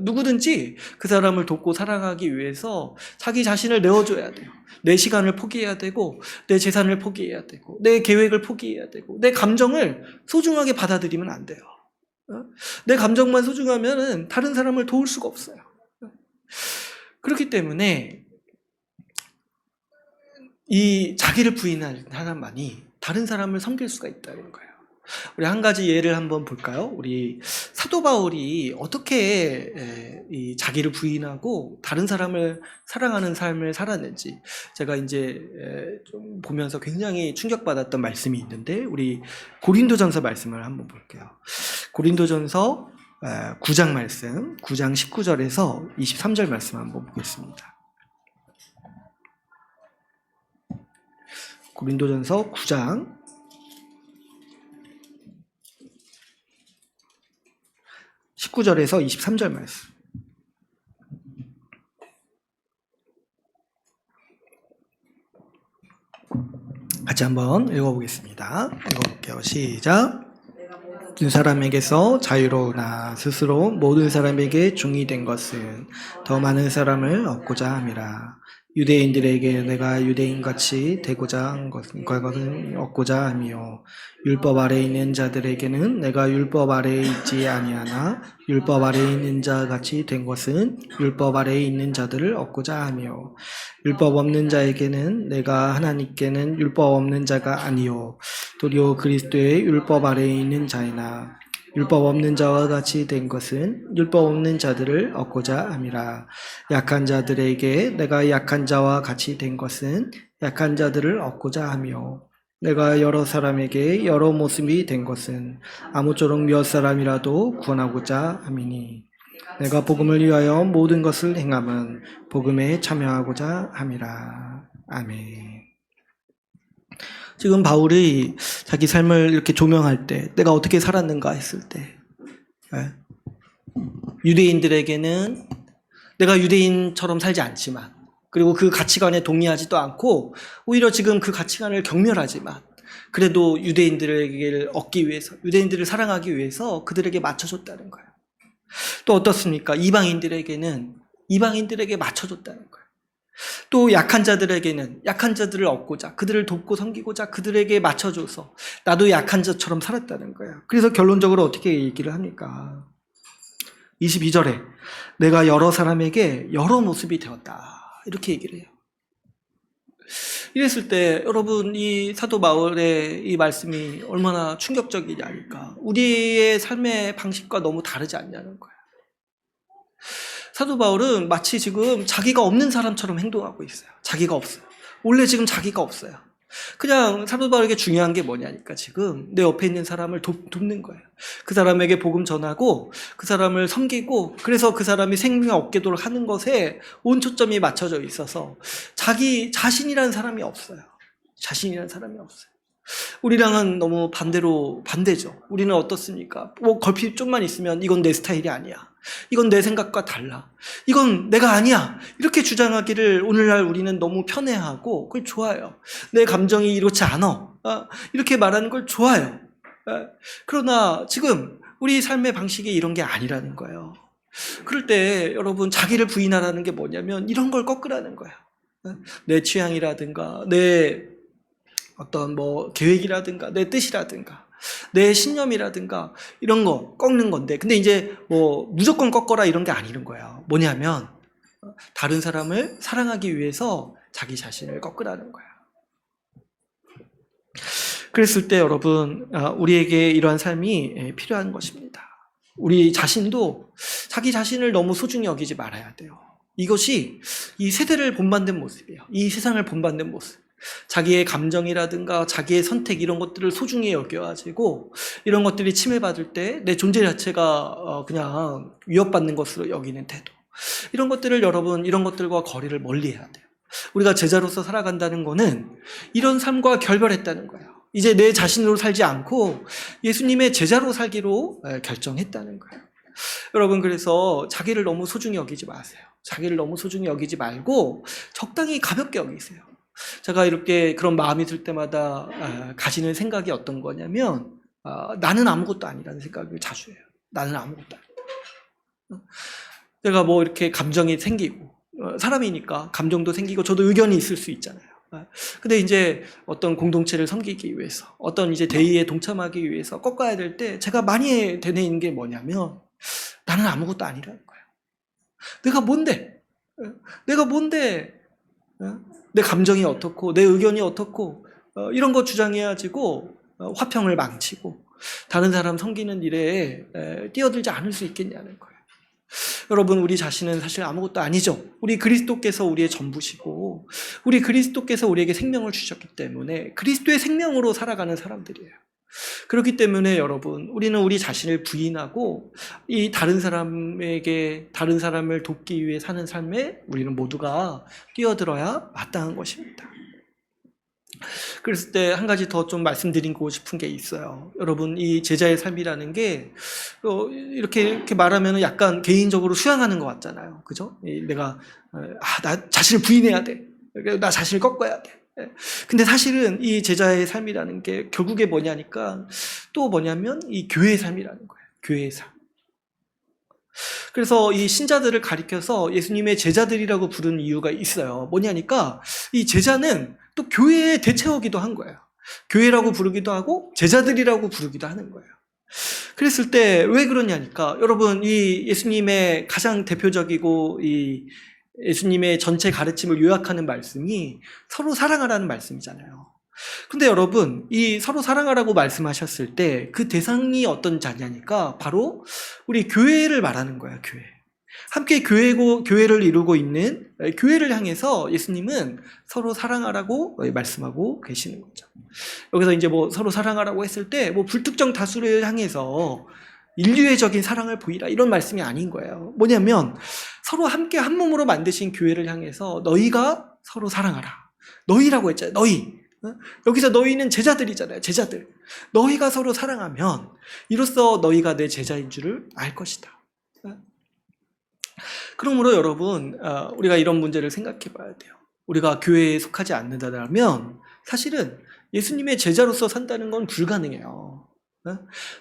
Speaker 1: 누구든지 그 사람을 돕고 사랑하기 위해서 자기 자신을 내어줘야 돼요. 내 시간을 포기해야 되고 내 재산을 포기해야 되고 내 계획을 포기해야 되고 내 감정을 소중하게 받아들이면 안 돼요. 내 감정만 소중하면 다른 사람을 도울 수가 없어요. 그렇기 때문에 이 자기를 부인한 사람만이 다른 사람을 섬길 수가 있다는 거예요. 우리 한 가지 예를 한번 볼까요? 우리 사도 바울이 어떻게 이 자기를 부인하고 다른 사람을 사랑하는 삶을 살았는지 제가 이제 좀 보면서 굉장히 충격받았던 말씀이 있는데 우리 고린도전서 말씀을 한번 볼게요. 고린도전서 9장 말씀, 9장 19절에서 23절 말씀 한번 보겠습니다. 고린도전서 9장 19절에서 23절 말씀. 같이 한번 읽어보겠습니다. 읽어볼게요. 시작. 모든 사람에게서 자유로우나 스스로 모든 사람에게 종이 된 것은 더 많은 사람을 얻고자 함이라. 유대인들에게 내가 유대인같이 되고자 한 것은 얻고자 함이요 율법 아래에 있는 자들에게는 내가 율법 아래에 있지 아니하나 율법 아래에 있는 자같이 된 것은 율법 아래에 있는 자들을 얻고자 함이요 율법 없는 자에게는 내가 하나님께는 율법 없는 자가 아니요 도리어 그리스도의 율법 아래에 있는 자이나 율법 없는 자와 같이 된 것은 율법 없는 자들을 얻고자 함이라. 약한 자들에게 내가 약한 자와 같이 된 것은 약한 자들을 얻고자 하며, 내가 여러 사람에게 여러 모습이 된 것은 아무쪼록 몇 사람이라도 구원하고자 함이니, 내가 복음을 위하여 모든 것을 행함은 복음에 참여하고자 함이라. 아멘. 지금 바울이 자기 삶을 이렇게 조명할 때 내가 어떻게 살았는가 했을 때, 유대인들에게는 내가 유대인처럼 살지 않지만, 그리고 그 가치관에 동의하지도 않고 오히려 지금 그 가치관을 경멸하지만, 그래도 유대인들에게 얻기 위해서, 유대인들을 사랑하기 위해서 그들에게 맞춰줬다는 거예요. 또 어떻습니까? 이방인들에게는 이방인들에게 맞춰줬다는 거예요. 또 약한 자들에게는 약한 자들을 얻고자, 그들을 돕고 섬기고자 그들에게 맞춰줘서 나도 약한 자처럼 살았다는 거예요. 그래서 결론적으로 어떻게 얘기를 합니까? 22절에 내가 여러 사람에게 여러 모습이 되었다, 이렇게 얘기를 해요. 이랬을 때 여러분, 이 사도 바울의 이 말씀이 얼마나 충격적이냐니까, 우리의 삶의 방식과 너무 다르지 않냐는 거예요. 사도 바울은 마치 지금 자기가 없는 사람처럼 행동하고 있어요. 자기가 없어요. 원래 지금 자기가 없어요. 그냥 사도 바울에게 중요한 게 뭐냐니까, 지금 내 옆에 있는 사람을 돕는 거예요. 그 사람에게 복음 전하고 그 사람을 섬기고, 그래서 그 사람이 생명을 얻게 도록 하는 것에 온 초점이 맞춰져 있어서 자기 자신이라는 사람이 없어요. 자신이라는 사람이 없어요. 우리랑은 너무 반대죠. 우리는 어떻습니까? 뭐 걸핏 좀만 있으면 이건 내 스타일이 아니야, 이건 내 생각과 달라, 이건 내가 아니야, 이렇게 주장하기를 오늘날 우리는 너무 편해하고 그걸 좋아해요. 내 감정이 이렇지 않아, 이렇게 말하는 걸 좋아해요. 그러나 지금 우리 삶의 방식이 이런 게 아니라는 거예요. 그럴 때 여러분, 자기를 부인하라는 게 뭐냐면 이런 걸 꺾으라는 거예요. 내 취향이라든가 내 어떤 뭐 계획이라든가 내 뜻이라든가 내 신념이라든가 이런 거 꺾는 건데, 근데 이제 뭐 무조건 꺾어라 이런 게 아니는 거예요. 뭐냐면 다른 사람을 사랑하기 위해서 자기 자신을 꺾으라는 거예요. 그랬을 때 여러분, 우리에게 이러한 삶이 필요한 것입니다. 우리 자신도 자기 자신을 너무 소중히 여기지 말아야 돼요. 이것이 이 세대를 본받는 모습이에요. 이 세상을 본받는 모습. 자기의 감정이라든가 자기의 선택, 이런 것들을 소중히 여겨가지고 이런 것들이 침해받을 때 내 존재 자체가 그냥 위협받는 것으로 여기는 태도, 이런 것들을 여러분, 이런 것들과 거리를 멀리해야 돼요. 우리가 제자로서 살아간다는 거는 이런 삶과 결별했다는 거예요. 이제 내 자신으로 살지 않고 예수님의 제자로 살기로 결정했다는 거예요. 여러분, 그래서 자기를 너무 소중히 여기지 마세요. 자기를 너무 소중히 여기지 말고 적당히 가볍게 여기세요. 제가 이렇게 그런 마음이 들 때마다 가지는 생각이 어떤 거냐면, 나는 아무것도 아니라는 생각을 자주 해요. 나는 아무것도 아니다. 제가 뭐 이렇게 감정이 생기고, 사람이니까 감정도 생기고 저도 의견이 있을 수 있잖아요. 근데 이제 어떤 공동체를 섬기기 위해서, 어떤 이제 대의에 동참하기 위해서 꺾어야 될 때 제가 많이 되뇌이는 게 뭐냐면, 나는 아무것도 아니라는 거예요. 내가 뭔데? 내가 뭔데? 내 감정이 어떻고 내 의견이 어떻고 이런 거 주장해가지고 화평을 망치고 다른 사람 섬기는 일에 뛰어들지 않을 수 있겠냐는 거예요. 여러분, 우리 자신은 사실 아무것도 아니죠. 우리 그리스도께서 우리의 전부시고 우리 그리스도께서 우리에게 생명을 주셨기 때문에 그리스도의 생명으로 살아가는 사람들이에요. 그렇기 때문에 여러분, 우리는 우리 자신을 부인하고 이 다른 사람에게, 다른 사람을 돕기 위해 사는 삶에 우리는 모두가 뛰어들어야 마땅한 것입니다. 그랬을 때 한 가지 더 좀 말씀드리고 싶은 게 있어요. 여러분, 이 제자의 삶이라는 게 이렇게 말하면 약간 개인적으로 수양하는 것 같잖아요. 그죠? 내가 나 자신을 부인해야 돼. 나 자신을 꺾어야 돼. 근데 사실은 이 제자의 삶이라는 게 결국에 뭐냐니까, 또 뭐냐면 이 교회의 삶이라는 거예요. 교회의 삶. 그래서 이 신자들을 가리켜서 예수님의 제자들이라고 부르는 이유가 있어요. 뭐냐니까, 이 제자는 또 교회의 대체어기도 한 거예요. 교회라고 부르기도 하고 제자들이라고 부르기도 하는 거예요. 그랬을 때 왜 그러냐니까, 여러분, 이 예수님의 가장 대표적이고 이 예수님의 전체 가르침을 요약하는 말씀이 서로 사랑하라는 말씀이잖아요. 근데 여러분, 이 서로 사랑하라고 말씀하셨을 때 그 대상이 어떤 자냐니까 바로 우리 교회를 말하는 거야, 교회. 함께 교회를 이루고 있는 교회를 향해서 예수님은 서로 사랑하라고 말씀하고 계시는 거죠. 여기서 이제 뭐 서로 사랑하라고 했을 때 뭐 불특정 다수를 향해서 인류애적인 사랑을 보이라 이런 말씀이 아닌 거예요. 뭐냐면 서로 함께 한 몸으로 만드신 교회를 향해서 너희가 서로 사랑하라. 너희라고 했잖아요. 너희. 여기서 너희는 제자들이잖아요. 제자들. 너희가 서로 사랑하면 이로써 너희가 내 제자인 줄을 알 것이다. 그러므로 여러분, 우리가 이런 문제를 생각해 봐야 돼요. 우리가 교회에 속하지 않는다면 사실은 예수님의 제자로서 산다는 건 불가능해요.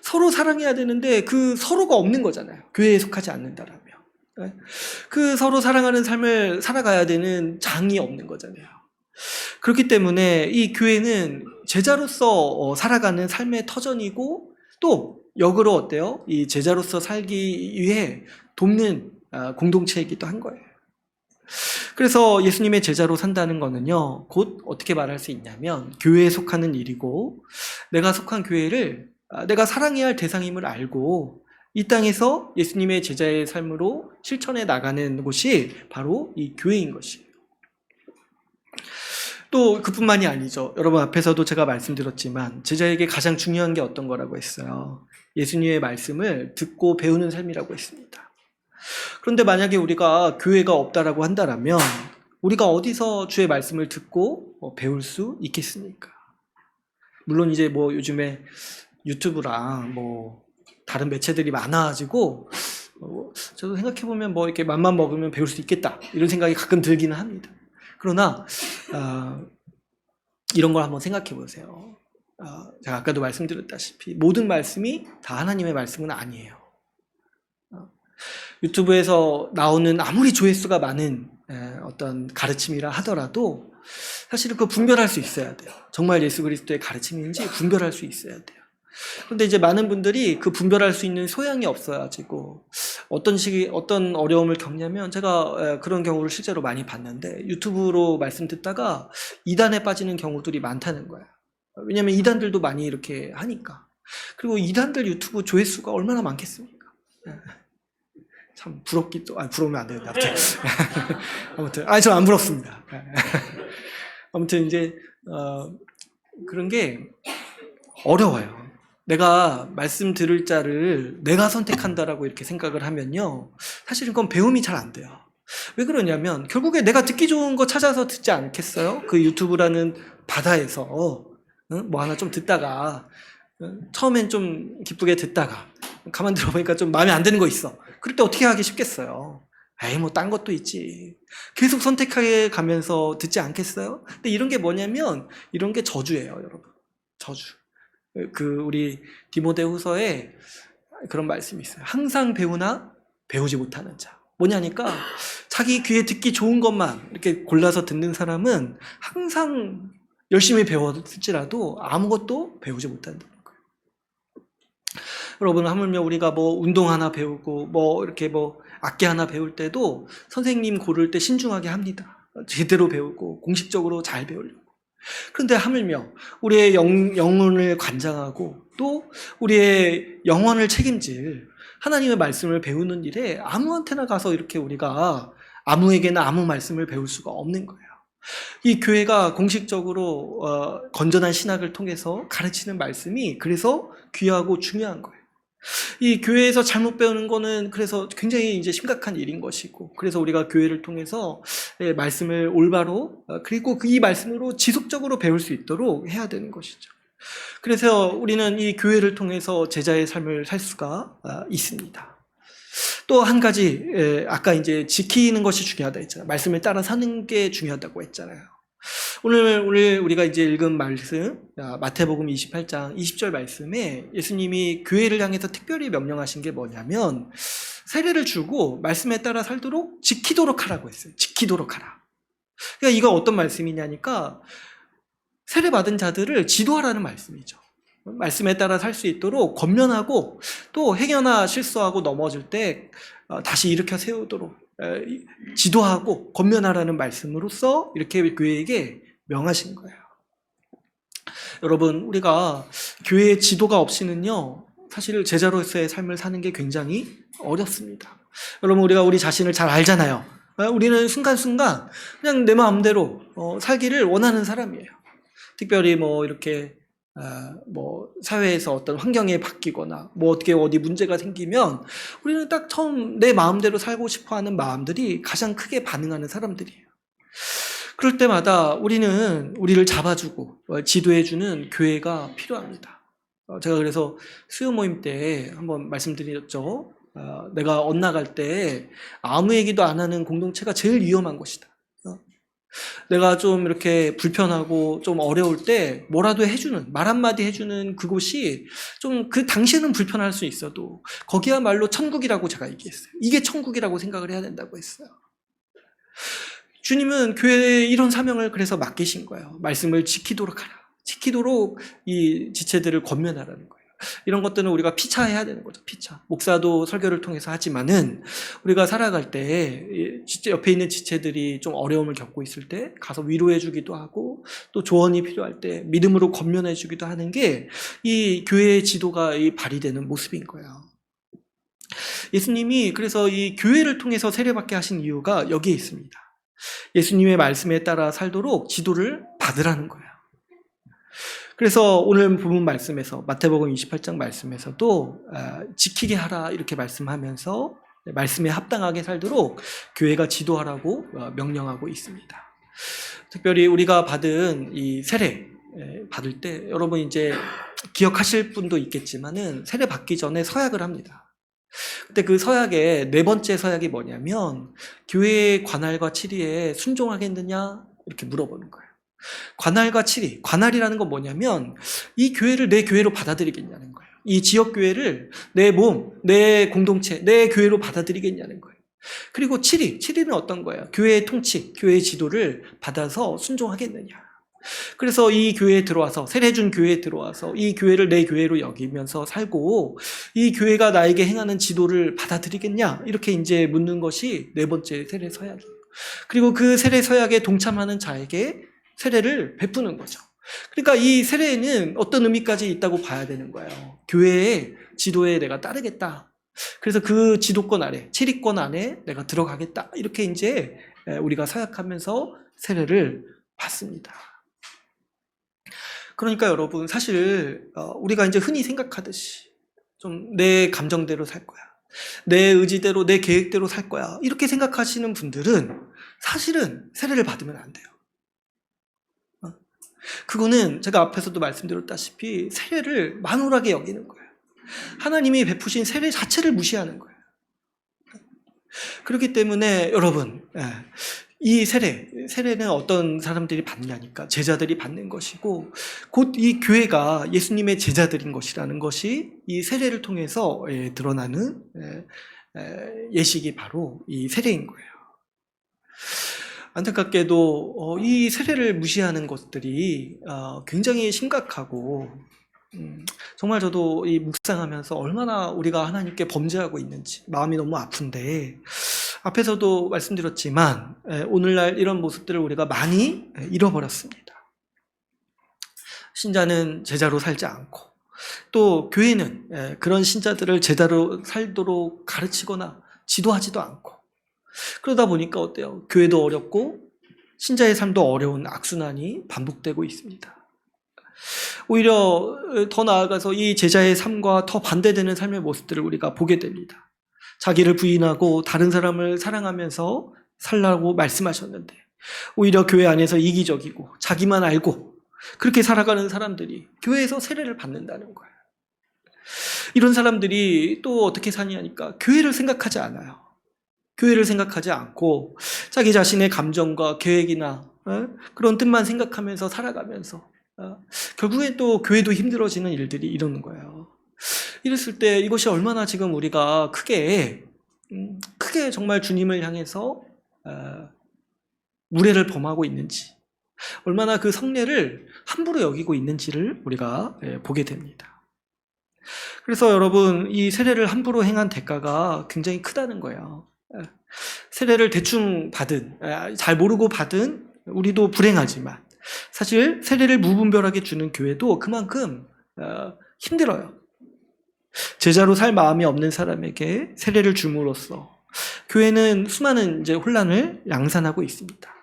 Speaker 1: 서로 사랑해야 되는데 그 서로가 없는 거잖아요. 교회에 속하지 않는다면. 그 서로 사랑하는 삶을 살아가야 되는 장이 없는 거잖아요. 그렇기 때문에 이 교회는 제자로서 살아가는 삶의 터전이고 또 역으로 어때요? 이 제자로서 살기 위해 돕는 공동체이기도 한 거예요. 그래서 예수님의 제자로 산다는 거는요, 곧 어떻게 말할 수 있냐면 교회에 속하는 일이고 내가 속한 교회를 내가 사랑해야 할 대상임을 알고 이 땅에서 예수님의 제자의 삶으로 실천해 나가는 곳이 바로 이 교회인 것이에요. 또 그뿐만이 아니죠. 여러분 앞에서도 제가 말씀드렸지만 제자에게 가장 중요한 게 어떤 거라고 했어요. 예수님의 말씀을 듣고 배우는 삶이라고 했습니다. 그런데 만약에 우리가 교회가 없다라고 한다면 우리가 어디서 주의 말씀을 듣고 배울 수 있겠습니까? 물론 이제 뭐 요즘에 유튜브랑 뭐 다른 매체들이 많아가지고 저도 생각해보면 뭐 이렇게 맘만 먹으면 배울 수 있겠다 이런 생각이 가끔 들기는 합니다. 그러나 이런 걸 한번 생각해 보세요. 제가 아까도 말씀드렸다시피 모든 말씀이 다 하나님의 말씀은 아니에요. 유튜브에서 나오는 아무리 조회수가 많은 어떤 가르침이라 하더라도 사실은 그거 분별할 수 있어야 돼요. 정말 예수 그리스도의 가르침인지 분별할 수 있어야 돼요. 그런데 이제 많은 분들이 그 분별할 수 있는 소양이 없어가지고 어떤 어려움을 겪냐면 제가 그런 경우를 실제로 많이 봤는데 유튜브로 말씀 듣다가 이단에 빠지는 경우들이 많다는 거예요. 왜냐하면 이단들도 많이 이렇게 하니까. 그리고 이단들 유튜브 조회수가 얼마나 많겠습니까? 참 부럽기도, 부러우면 안 되는데 아무튼 저 안 부럽습니다. 아무튼 이제 그런 게 어려워요. 내가 말씀 들을 자를 내가 선택한다라고 이렇게 생각을 하면요, 사실은 그건 배움이 잘 안 돼요. 왜 그러냐면 결국에 내가 듣기 좋은 거 찾아서 듣지 않겠어요? 그 유튜브라는 바다에서 뭐 하나 좀 듣다가 처음엔 좀 기쁘게 듣다가 가만 들어보니까 좀 마음에 안 드는 거 있어. 그럴 때 어떻게 하기 쉽겠어요? 에이 뭐 딴 것도 있지. 계속 선택해 가면서 듣지 않겠어요? 근데 이런 게 뭐냐면 이런 게 저주예요, 여러분. 저주. 우리 디모데후서에 그런 말씀이 있어요. 항상 배우나 배우지 못하는 자. 뭐냐니까 자기 귀에 듣기 좋은 것만 이렇게 골라서 듣는 사람은 항상 열심히 배웠을지라도 아무것도 배우지 못한다는 거예요. 여러분 하물며 우리가 뭐 운동 하나 배우고 뭐 이렇게 뭐 악기 하나 배울 때도 선생님 고를 때 신중하게 합니다. 제대로 배우고 공식적으로 잘 배우려고. 그런데 하물며 우리의 영혼을 관장하고 또 우리의 영혼을 책임질 하나님의 말씀을 배우는 일에 아무한테나 가서 이렇게 우리가 아무에게나 아무 말씀을 배울 수가 없는 거예요. 이 교회가 공식적으로 건전한 신학을 통해서 가르치는 말씀이 그래서 귀하고 중요한 거예요. 이 교회에서 잘못 배우는 거는 그래서 굉장히 이제 심각한 일인 것이고, 그래서 우리가 교회를 통해서 말씀을 올바로 그리고 이 말씀으로 지속적으로 배울 수 있도록 해야 되는 것이죠. 그래서 우리는 이 교회를 통해서 제자의 삶을 살 수가 있습니다. 또 한 가지, 아까 이제 지키는 것이 중요하다 했잖아요. 말씀을 따라 사는 게 중요하다고 했잖아요. 오늘 우리가 이제 읽은 말씀, 마태복음 28장 20절 말씀에 예수님이 교회를 향해서 특별히 명령하신 게 뭐냐면 세례를 주고 말씀에 따라 살도록 지키도록 하라고 했어요. 지키도록 하라. 그러니까 이거 어떤 말씀이냐니까 세례 받은 자들을 지도하라는 말씀이죠. 말씀에 따라 살 수 있도록 권면하고 또 행여나 실수하고 넘어질 때 다시 일으켜 세우도록 지도하고 권면하라는 말씀으로써 이렇게 교회에게 명하신 거예요. 여러분, 우리가 교회 지도가 없이는요, 사실 제자로서의 삶을 사는 게 굉장히 어렵습니다. 여러분, 우리가 우리 자신을 잘 알잖아요. 우리는 순간순간 그냥 내 마음대로 살기를 원하는 사람이에요. 특별히 뭐 이렇게 뭐 사회에서 어떤 환경이 바뀌거나 뭐 어떻게 어디 문제가 생기면 우리는 딱 처음 내 마음대로 살고 싶어하는 마음들이 가장 크게 반응하는 사람들이에요. 그럴 때마다 우리는 우리를 잡아주고 지도해주는 교회가 필요합니다. 제가 그래서 수요 모임 때 한번 말씀드렸죠. 내가 엇나갈 때 아무 얘기도 안 하는 공동체가 제일 위험한 것이다. 내가 좀 이렇게 불편하고 좀 어려울 때 뭐라도 해주는, 말 한마디 해주는 그곳이 좀 그 당시에는 불편할 수 있어도 거기야말로 천국이라고 제가 얘기했어요. 이게 천국이라고 생각을 해야 된다고 했어요. 주님은 교회에 이런 사명을 그래서 맡기신 거예요. 말씀을 지키도록 하라. 지키도록 이 지체들을 권면하라는 거예요. 이런 것들은 우리가 피차해야 되는 거죠. 피차. 목사도 설교를 통해서 하지만은 우리가 살아갈 때 옆에 있는 지체들이 좀 어려움을 겪고 있을 때 가서 위로해 주기도 하고 또 조언이 필요할 때 믿음으로 권면해 주기도 하는 게 이 교회의 지도가 발휘되는 모습인 거예요. 예수님이 그래서 이 교회를 통해서 세례받게 하신 이유가 여기에 있습니다. 예수님의 말씀에 따라 살도록 지도를 받으라는 거예요. 그래서 오늘 본문 말씀에서 마태복음 28장 말씀에서도 지키게 하라 이렇게 말씀하면서 말씀에 합당하게 살도록 교회가 지도하라고 명령하고 있습니다. 특별히 우리가 받은 이 세례 받을 때 여러분 이제 기억하실 분도 있겠지만은 세례 받기 전에 서약을 합니다. 근데 그 서약의 네 번째 서약이 뭐냐면 교회의 관할과 치리에 순종하겠느냐 이렇게 물어보는 거예요. 관할과 치리, 관할이라는 건 뭐냐면 이 교회를 내 교회로 받아들이겠냐는 거예요. 이 지역교회를 내 몸, 내 공동체, 내 교회로 받아들이겠냐는 거예요. 그리고 치리는 어떤 거예요? 교회의 통치, 교회의 지도를 받아서 순종하겠느냐. 그래서 이 교회에 들어와서, 세례준 교회에 들어와서 이 교회를 내 교회로 여기면서 살고 이 교회가 나에게 행하는 지도를 받아들이겠냐 이렇게 이제 묻는 것이 네 번째 세례 서약이에요. 그리고 그 세례 서약에 동참하는 자에게 세례를 베푸는 거죠. 그러니까 이 세례에는 어떤 의미까지 있다고 봐야 되는 거예요. 교회의 지도에 내가 따르겠다. 그래서 그 지도권 아래, 치리권 안에 내가 들어가겠다. 이렇게 이제 우리가 서약하면서 세례를 받습니다. 그러니까 여러분 사실 우리가 이제 흔히 생각하듯이 좀 내 감정대로 살 거야. 내 의지대로, 내 계획대로 살 거야. 이렇게 생각하시는 분들은 사실은 세례를 받으면 안 돼요. 그거는 제가 앞에서도 말씀드렸다시피 세례를 만홀하게 여기는 거예요. 하나님이 베푸신 세례 자체를 무시하는 거예요. 그렇기 때문에 여러분 이 세례는 어떤 사람들이 받냐니까 제자들이 받는 것이고 곧 이 교회가 예수님의 제자들인 것이라는 것이 이 세례를 통해서 드러나는 예식이 바로 이 세례인 거예요. 안타깝게도 이 세례를 무시하는 것들이 굉장히 심각하고 정말 저도 이 묵상하면서 얼마나 우리가 하나님께 범죄하고 있는지 마음이 너무 아픈데 앞에서도 말씀드렸지만 오늘날 이런 모습들을 우리가 많이 잃어버렸습니다. 신자는 제자로 살지 않고 또 교회는 그런 신자들을 제자로 살도록 가르치거나 지도하지도 않고 그러다 보니까 어때요? 교회도 어렵고 신자의 삶도 어려운 악순환이 반복되고 있습니다. 오히려 더 나아가서 이 제자의 삶과 더 반대되는 삶의 모습들을 우리가 보게 됩니다. 자기를 부인하고 다른 사람을 사랑하면서 살라고 말씀하셨는데 오히려 교회 안에서 이기적이고 자기만 알고 그렇게 살아가는 사람들이 교회에서 세례를 받는다는 거예요. 이런 사람들이 또 어떻게 사냐니까 교회를 생각하지 않아요. 교회를 생각하지 않고 자기 자신의 감정과 계획이나 그런 뜻만 생각하면서 살아가면서 결국엔 또 교회도 힘들어지는 일들이 이러는 거예요. 이랬을 때 이것이 얼마나 지금 우리가 크게 정말 주님을 향해서 무례를 범하고 있는지 얼마나 그 성례를 함부로 여기고 있는지를 우리가 보게 됩니다. 그래서 여러분 이 세례를 함부로 행한 대가가 굉장히 크다는 거예요. 세례를 대충 받은 잘 모르고 받은 우리도 불행하지만 사실 세례를 무분별하게 주는 교회도 그만큼 힘들어요. 제자로 살 마음이 없는 사람에게 세례를 줌으로써 교회는 수많은 이제 혼란을 양산하고 있습니다.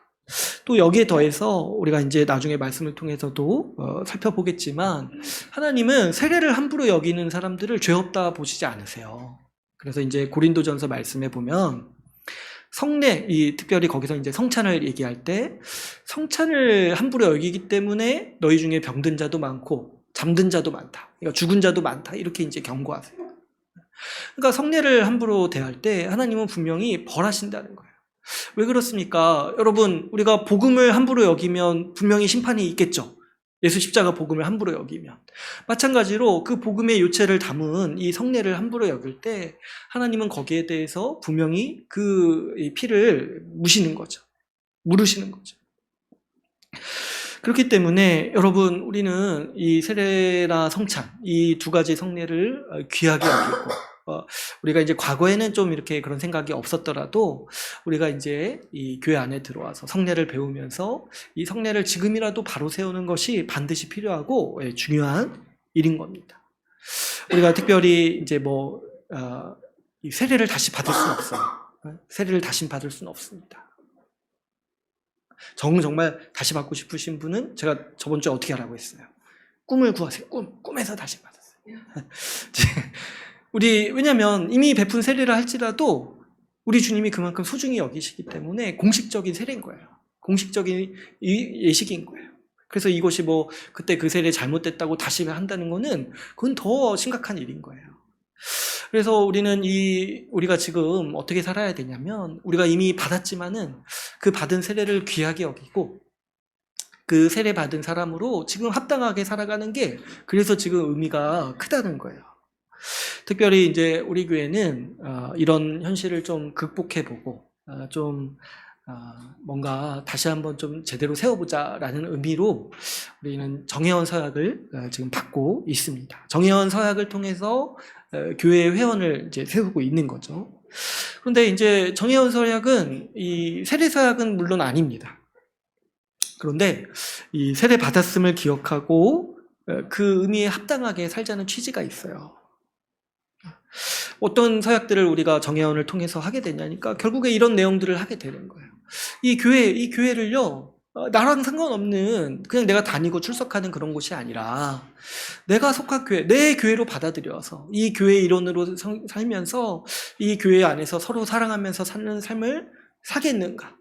Speaker 1: 또 여기에 더해서 우리가 이제 나중에 말씀을 통해서도 살펴보겠지만 하나님은 세례를 함부로 여기는 사람들을 죄 없다 보시지 않으세요. 그래서 이제 고린도전서 말씀에 보면 성례, 특별히 거기서 이제 성찬을 얘기할 때 성찬을 함부로 여기기 때문에 너희 중에 병든 자도 많고 잠든 자도 많다. 그러니까 죽은 자도 많다. 이렇게 이제 경고하세요. 그러니까 성례를 함부로 대할 때 하나님은 분명히 벌하신다는 거예요. 왜 그렇습니까? 여러분, 우리가 복음을 함부로 여기면 분명히 심판이 있겠죠. 예수 십자가 복음을 함부로 여기면. 마찬가지로 그 복음의 요체를 담은 이 성례를 함부로 여길 때 하나님은 거기에 대해서 분명히 그 피를 무시는 거죠. 물으시는 거죠. 그렇기 때문에 여러분, 우리는 이 세례나 성찬, 이 두 가지 성례를 귀하게 여기고 우리가 이제 과거에는 좀 이렇게 그런 생각이 없었더라도 우리가 이제 이 교회 안에 들어와서 성례를 배우면서 이 성례를 지금이라도 바로 세우는 것이 반드시 필요하고 중요한 일인 겁니다. 우리가 특별히 이제 이 세례를 다시 받을 수는 없어요. 세례를 다시 받을 수는 없습니다. 정말 다시 받고 싶으신 분은 제가 저번 주에 어떻게 하라고 했어요? 꿈을 구하세요. 꿈에서 다시 받았어요. 왜냐면 이미 베푼 세례를 할지라도 우리 주님이 그만큼 소중히 여기시기 때문에 공식적인 세례인 거예요. 공식적인 예식인 거예요. 그래서 이것이 그때 그 세례 잘못됐다고 다시 한다는 거는 그건 더 심각한 일인 거예요. 그래서 우리가 지금 어떻게 살아야 되냐면 우리가 이미 받았지만은 그 받은 세례를 귀하게 여기고 그 세례 받은 사람으로 지금 합당하게 살아가는 게 그래서 지금 의미가 크다는 거예요. 특별히 이제 우리 교회는 이런 현실을 좀 극복해보고 뭔가 다시 한번 좀 제대로 세워보자라는 의미로 우리는 정혜원 서약을 지금 받고 있습니다. 정혜원 서약을 통해서 교회 회원을 이제 세우고 있는 거죠. 그런데 이제 정혜원 서약은 이 세례 서약은 물론 아닙니다. 그런데 이 세례 받았음을 기억하고 그 의미에 합당하게 살자는 취지가 있어요. 어떤 서약들을 우리가 정혜원을 통해서 하게 되냐니까 결국에 이런 내용들을 하게 되는 거예요. 이 교회를요, 나랑 상관없는 그냥 내가 다니고 출석하는 그런 곳이 아니라 내가 속한 교회, 내 교회로 받아들여서 이 교회 일원으로 살면서 이 교회 안에서 서로 사랑하면서 사는 삶을 사겠는가?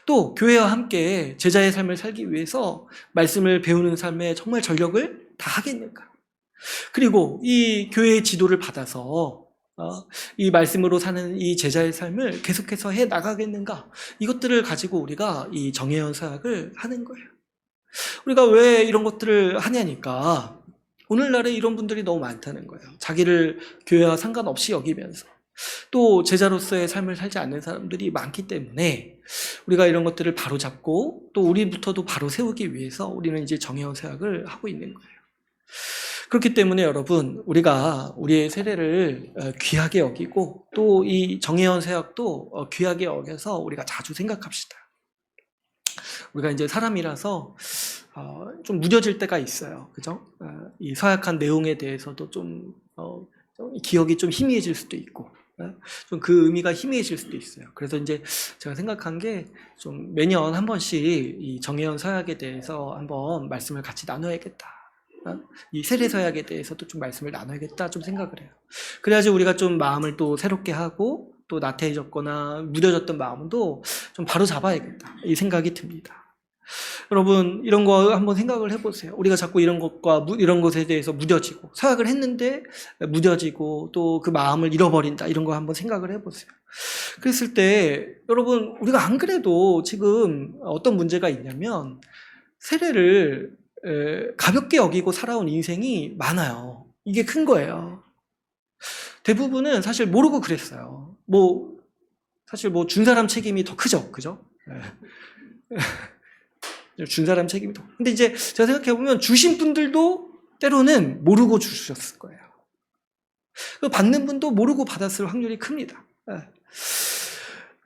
Speaker 1: 또 교회와 함께 제자의 삶을 살기 위해서 말씀을 배우는 삶에 정말 전력을 다하겠는가? 그리고 이 교회의 지도를 받아서 이 말씀으로 사는 이 제자의 삶을 계속해서 해 나가겠는가? 이것들을 가지고 우리가 이 정혜원 서약을 하는 거예요. 우리가 왜 이런 것들을 하냐니까 오늘날에 이런 분들이 너무 많다는 거예요. 자기를 교회와 상관없이 여기면서 또 제자로서의 삶을 살지 않는 사람들이 많기 때문에 우리가 이런 것들을 바로 잡고 또 우리부터도 바로 세우기 위해서 우리는 이제 정혜원 서약을 하고 있는 거예요. 그렇기 때문에 여러분, 우리가 우리의 세례를 귀하게 여기고 또 이 정혜원 서약도 귀하게 여겨서 우리가 자주 생각합시다. 우리가 이제 사람이라서 좀 무뎌질 때가 있어요. 그죠? 이 서약한 내용에 대해서도 좀 기억이 좀 희미해질 수도 있고 좀 그 의미가 희미해질 수도 있어요. 그래서 이제 제가 생각한 게 좀 매년 한 번씩 이 정혜원 서약에 대해서 한번 말씀을 같이 나눠야겠다. 이 세례 서약에 대해서도 좀 말씀을 나눠야겠다 좀 생각을 해요. 그래야지 우리가 좀 마음을 또 새롭게 하고 또 나태해졌거나 무뎌졌던 마음도 좀 바로 잡아야겠다 이 생각이 듭니다. 여러분, 이런 거 한번 생각을 해보세요. 우리가 자꾸 이런 것에 대해서 무뎌지고 서약을 했는데 무뎌지고 또 그 마음을 잃어버린다 이런 거 한번 생각을 해보세요. 그랬을 때 여러분, 우리가 안 그래도 지금 어떤 문제가 있냐면 세례를 가볍게 여기고 살아온 인생이 많아요. 이게 큰 거예요. 대부분은 사실 모르고 그랬어요. 사실 준 사람 책임이 더 크죠. 그죠? 준 사람 책임이 더. 근데 이제 제가 생각해보면 주신 분들도 때로는 모르고 주셨을 거예요. 받는 분도 모르고 받았을 확률이 큽니다.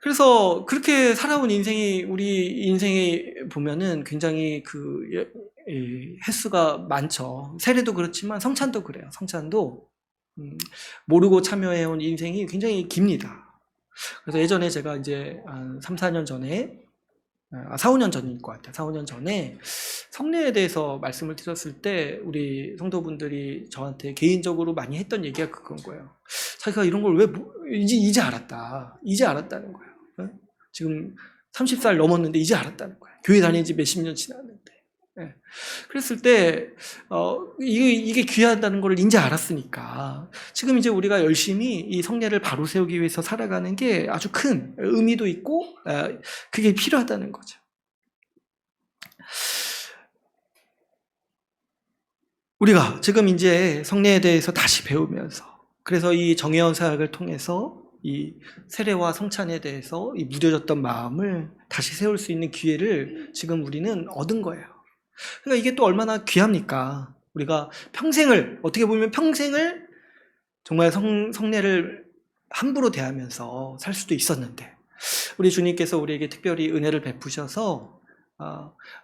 Speaker 1: 그래서 그렇게 살아온 인생이, 우리 인생에 보면은 굉장히 횟수가 많죠. 세례도 그렇지만 성찬도 그래요. 성찬도 모르고 참여해온 인생이 굉장히 깁니다. 그래서 예전에 제가 이제 한 3, 4년 전에 4, 5년 전일 것 같아요. 4, 5년 전에 성례에 대해서 말씀을 드렸을 때 우리 성도분들이 저한테 개인적으로 많이 했던 얘기가 그건 거예요. 자기가 이런 걸 왜 이제 알았다. 이제 알았다는 거예요. 지금 30살 넘었는데 이제 알았다는 거예요. 교회 다닌 지 몇십 년 지났는데. 그랬을 때 이게 귀하다는 걸 이제 알았으니까 지금 이제 우리가 열심히 이 성례를 바로 세우기 위해서 살아가는 게 아주 큰 의미도 있고 그게 필요하다는 거죠. 우리가 지금 이제 성례에 대해서 다시 배우면서, 그래서 이 정혜원 사역을 통해서 이 세례와 성찬에 대해서 이 무뎌졌던 마음을 다시 세울 수 있는 기회를 지금 우리는 얻은 거예요. 그러니까 이게 또 얼마나 귀합니까? 우리가 평생을, 어떻게 보면 평생을 정말 성례를 함부로 대하면서 살 수도 있었는데, 우리 주님께서 우리에게 특별히 은혜를 베푸셔서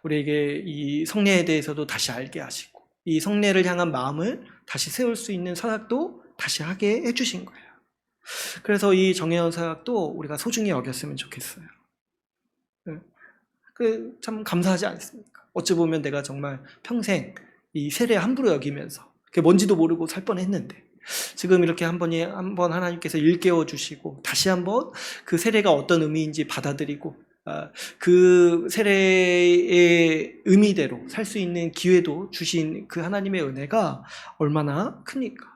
Speaker 1: 우리에게 이 성례에 대해서도 다시 알게 하시고, 이 성례를 향한 마음을 다시 세울 수 있는 사역도 다시 하게 해주신 거예요. 그래서 이 정혜원 사역도 우리가 소중히 여겼으면 좋겠어요. 참 감사하지 않습니까? 어찌 보면 내가 정말 평생 이 세례 함부로 여기면서 그게 뭔지도 모르고 살 뻔했는데, 지금 이렇게 한 번 하나님께서 일깨워 주시고 다시 한번 그 세례가 어떤 의미인지 받아들이고 그 세례의 의미대로 살 수 있는 기회도 주신 그 하나님의 은혜가 얼마나 큽니까?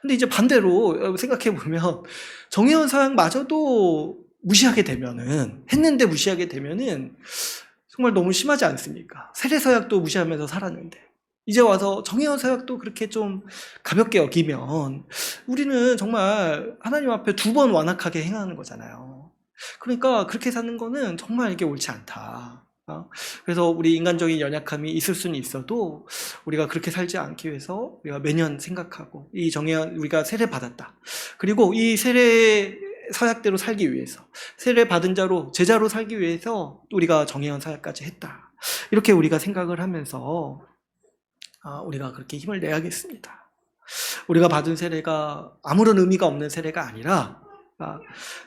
Speaker 1: 근데 이제 반대로 생각해 보면 정혜원 사역마저도 무시하게 되면은, 했는데 무시하게 되면은 정말 너무 심하지 않습니까? 세례 사역도 무시하면서 살았는데 이제 와서 정혜원 사역도 그렇게 좀 가볍게 여기면 우리는 정말 하나님 앞에 2번 완악하게 행하는 거잖아요. 그러니까 그렇게 사는 거는 정말 이게 옳지 않다. 그래서 우리 인간적인 연약함이 있을 수는 있어도 우리가 그렇게 살지 않기 위해서 우리가 매년 생각하고, 이 정혜원, 우리가 세례 받았다. 그리고 이 세례 사역대로 살기 위해서, 세례 받은 자로 제자로 살기 위해서 우리가 정혜원 사역까지 했다. 이렇게 우리가 생각을 하면서 우리가 그렇게 힘을 내야겠습니다. 우리가 받은 세례가 아무런 의미가 없는 세례가 아니라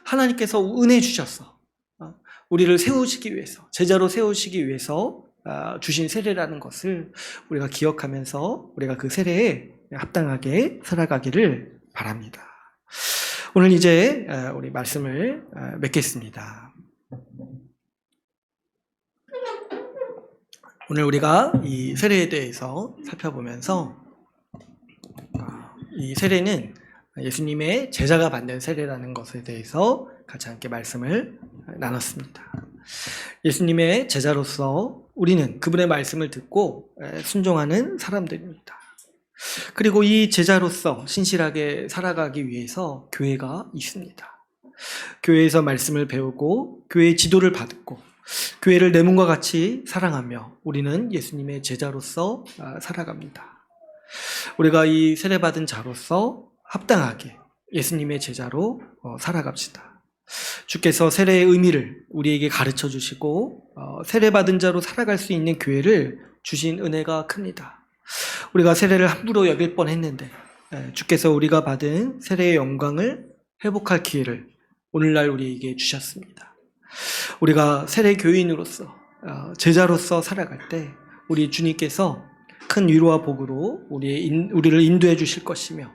Speaker 1: 하나님께서 은혜 주셨어. 우리를 세우시기 위해서, 제자로 세우시기 위해서 주신 세례라는 것을 우리가 기억하면서 우리가 그 세례에 합당하게 살아가기를 바랍니다. 오늘 이제 우리 말씀을 맺겠습니다. 오늘 우리가 이 세례에 대해서 살펴보면서 이 세례는 예수님의 제자가 받는 세례라는 것에 대해서 같이 함께 말씀을 나눴습니다. 예수님의 제자로서 우리는 그분의 말씀을 듣고 순종하는 사람들입니다. 그리고 이 제자로서 신실하게 살아가기 위해서 교회가 있습니다. 교회에서 말씀을 배우고 교회의 지도를 받고 교회를 내 몸과 같이 사랑하며 우리는 예수님의 제자로서 살아갑니다. 우리가 이 세례받은 자로서 합당하게 예수님의 제자로 살아갑시다. 주께서 세례의 의미를 우리에게 가르쳐 주시고 세례받은 자로 살아갈 수 있는 교회를 주신 은혜가 큽니다. 우리가 세례를 함부로 여길 뻔했는데 주께서 우리가 받은 세례의 영광을 회복할 기회를 오늘날 우리에게 주셨습니다. 우리가 세례 교인으로서 제자로서 살아갈 때 우리 주님께서 큰 위로와 복으로 우리를 인도해 주실 것이며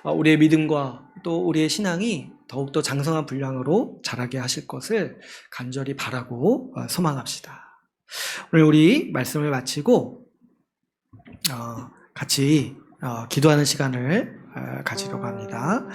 Speaker 1: 우리의 믿음과 또 우리의 신앙이 더욱더 장성한 분량으로 자라게 하실 것을 간절히 바라고 소망합시다. 오늘 우리 말씀을 마치고 같이 기도하는 시간을 가지려고 합니다.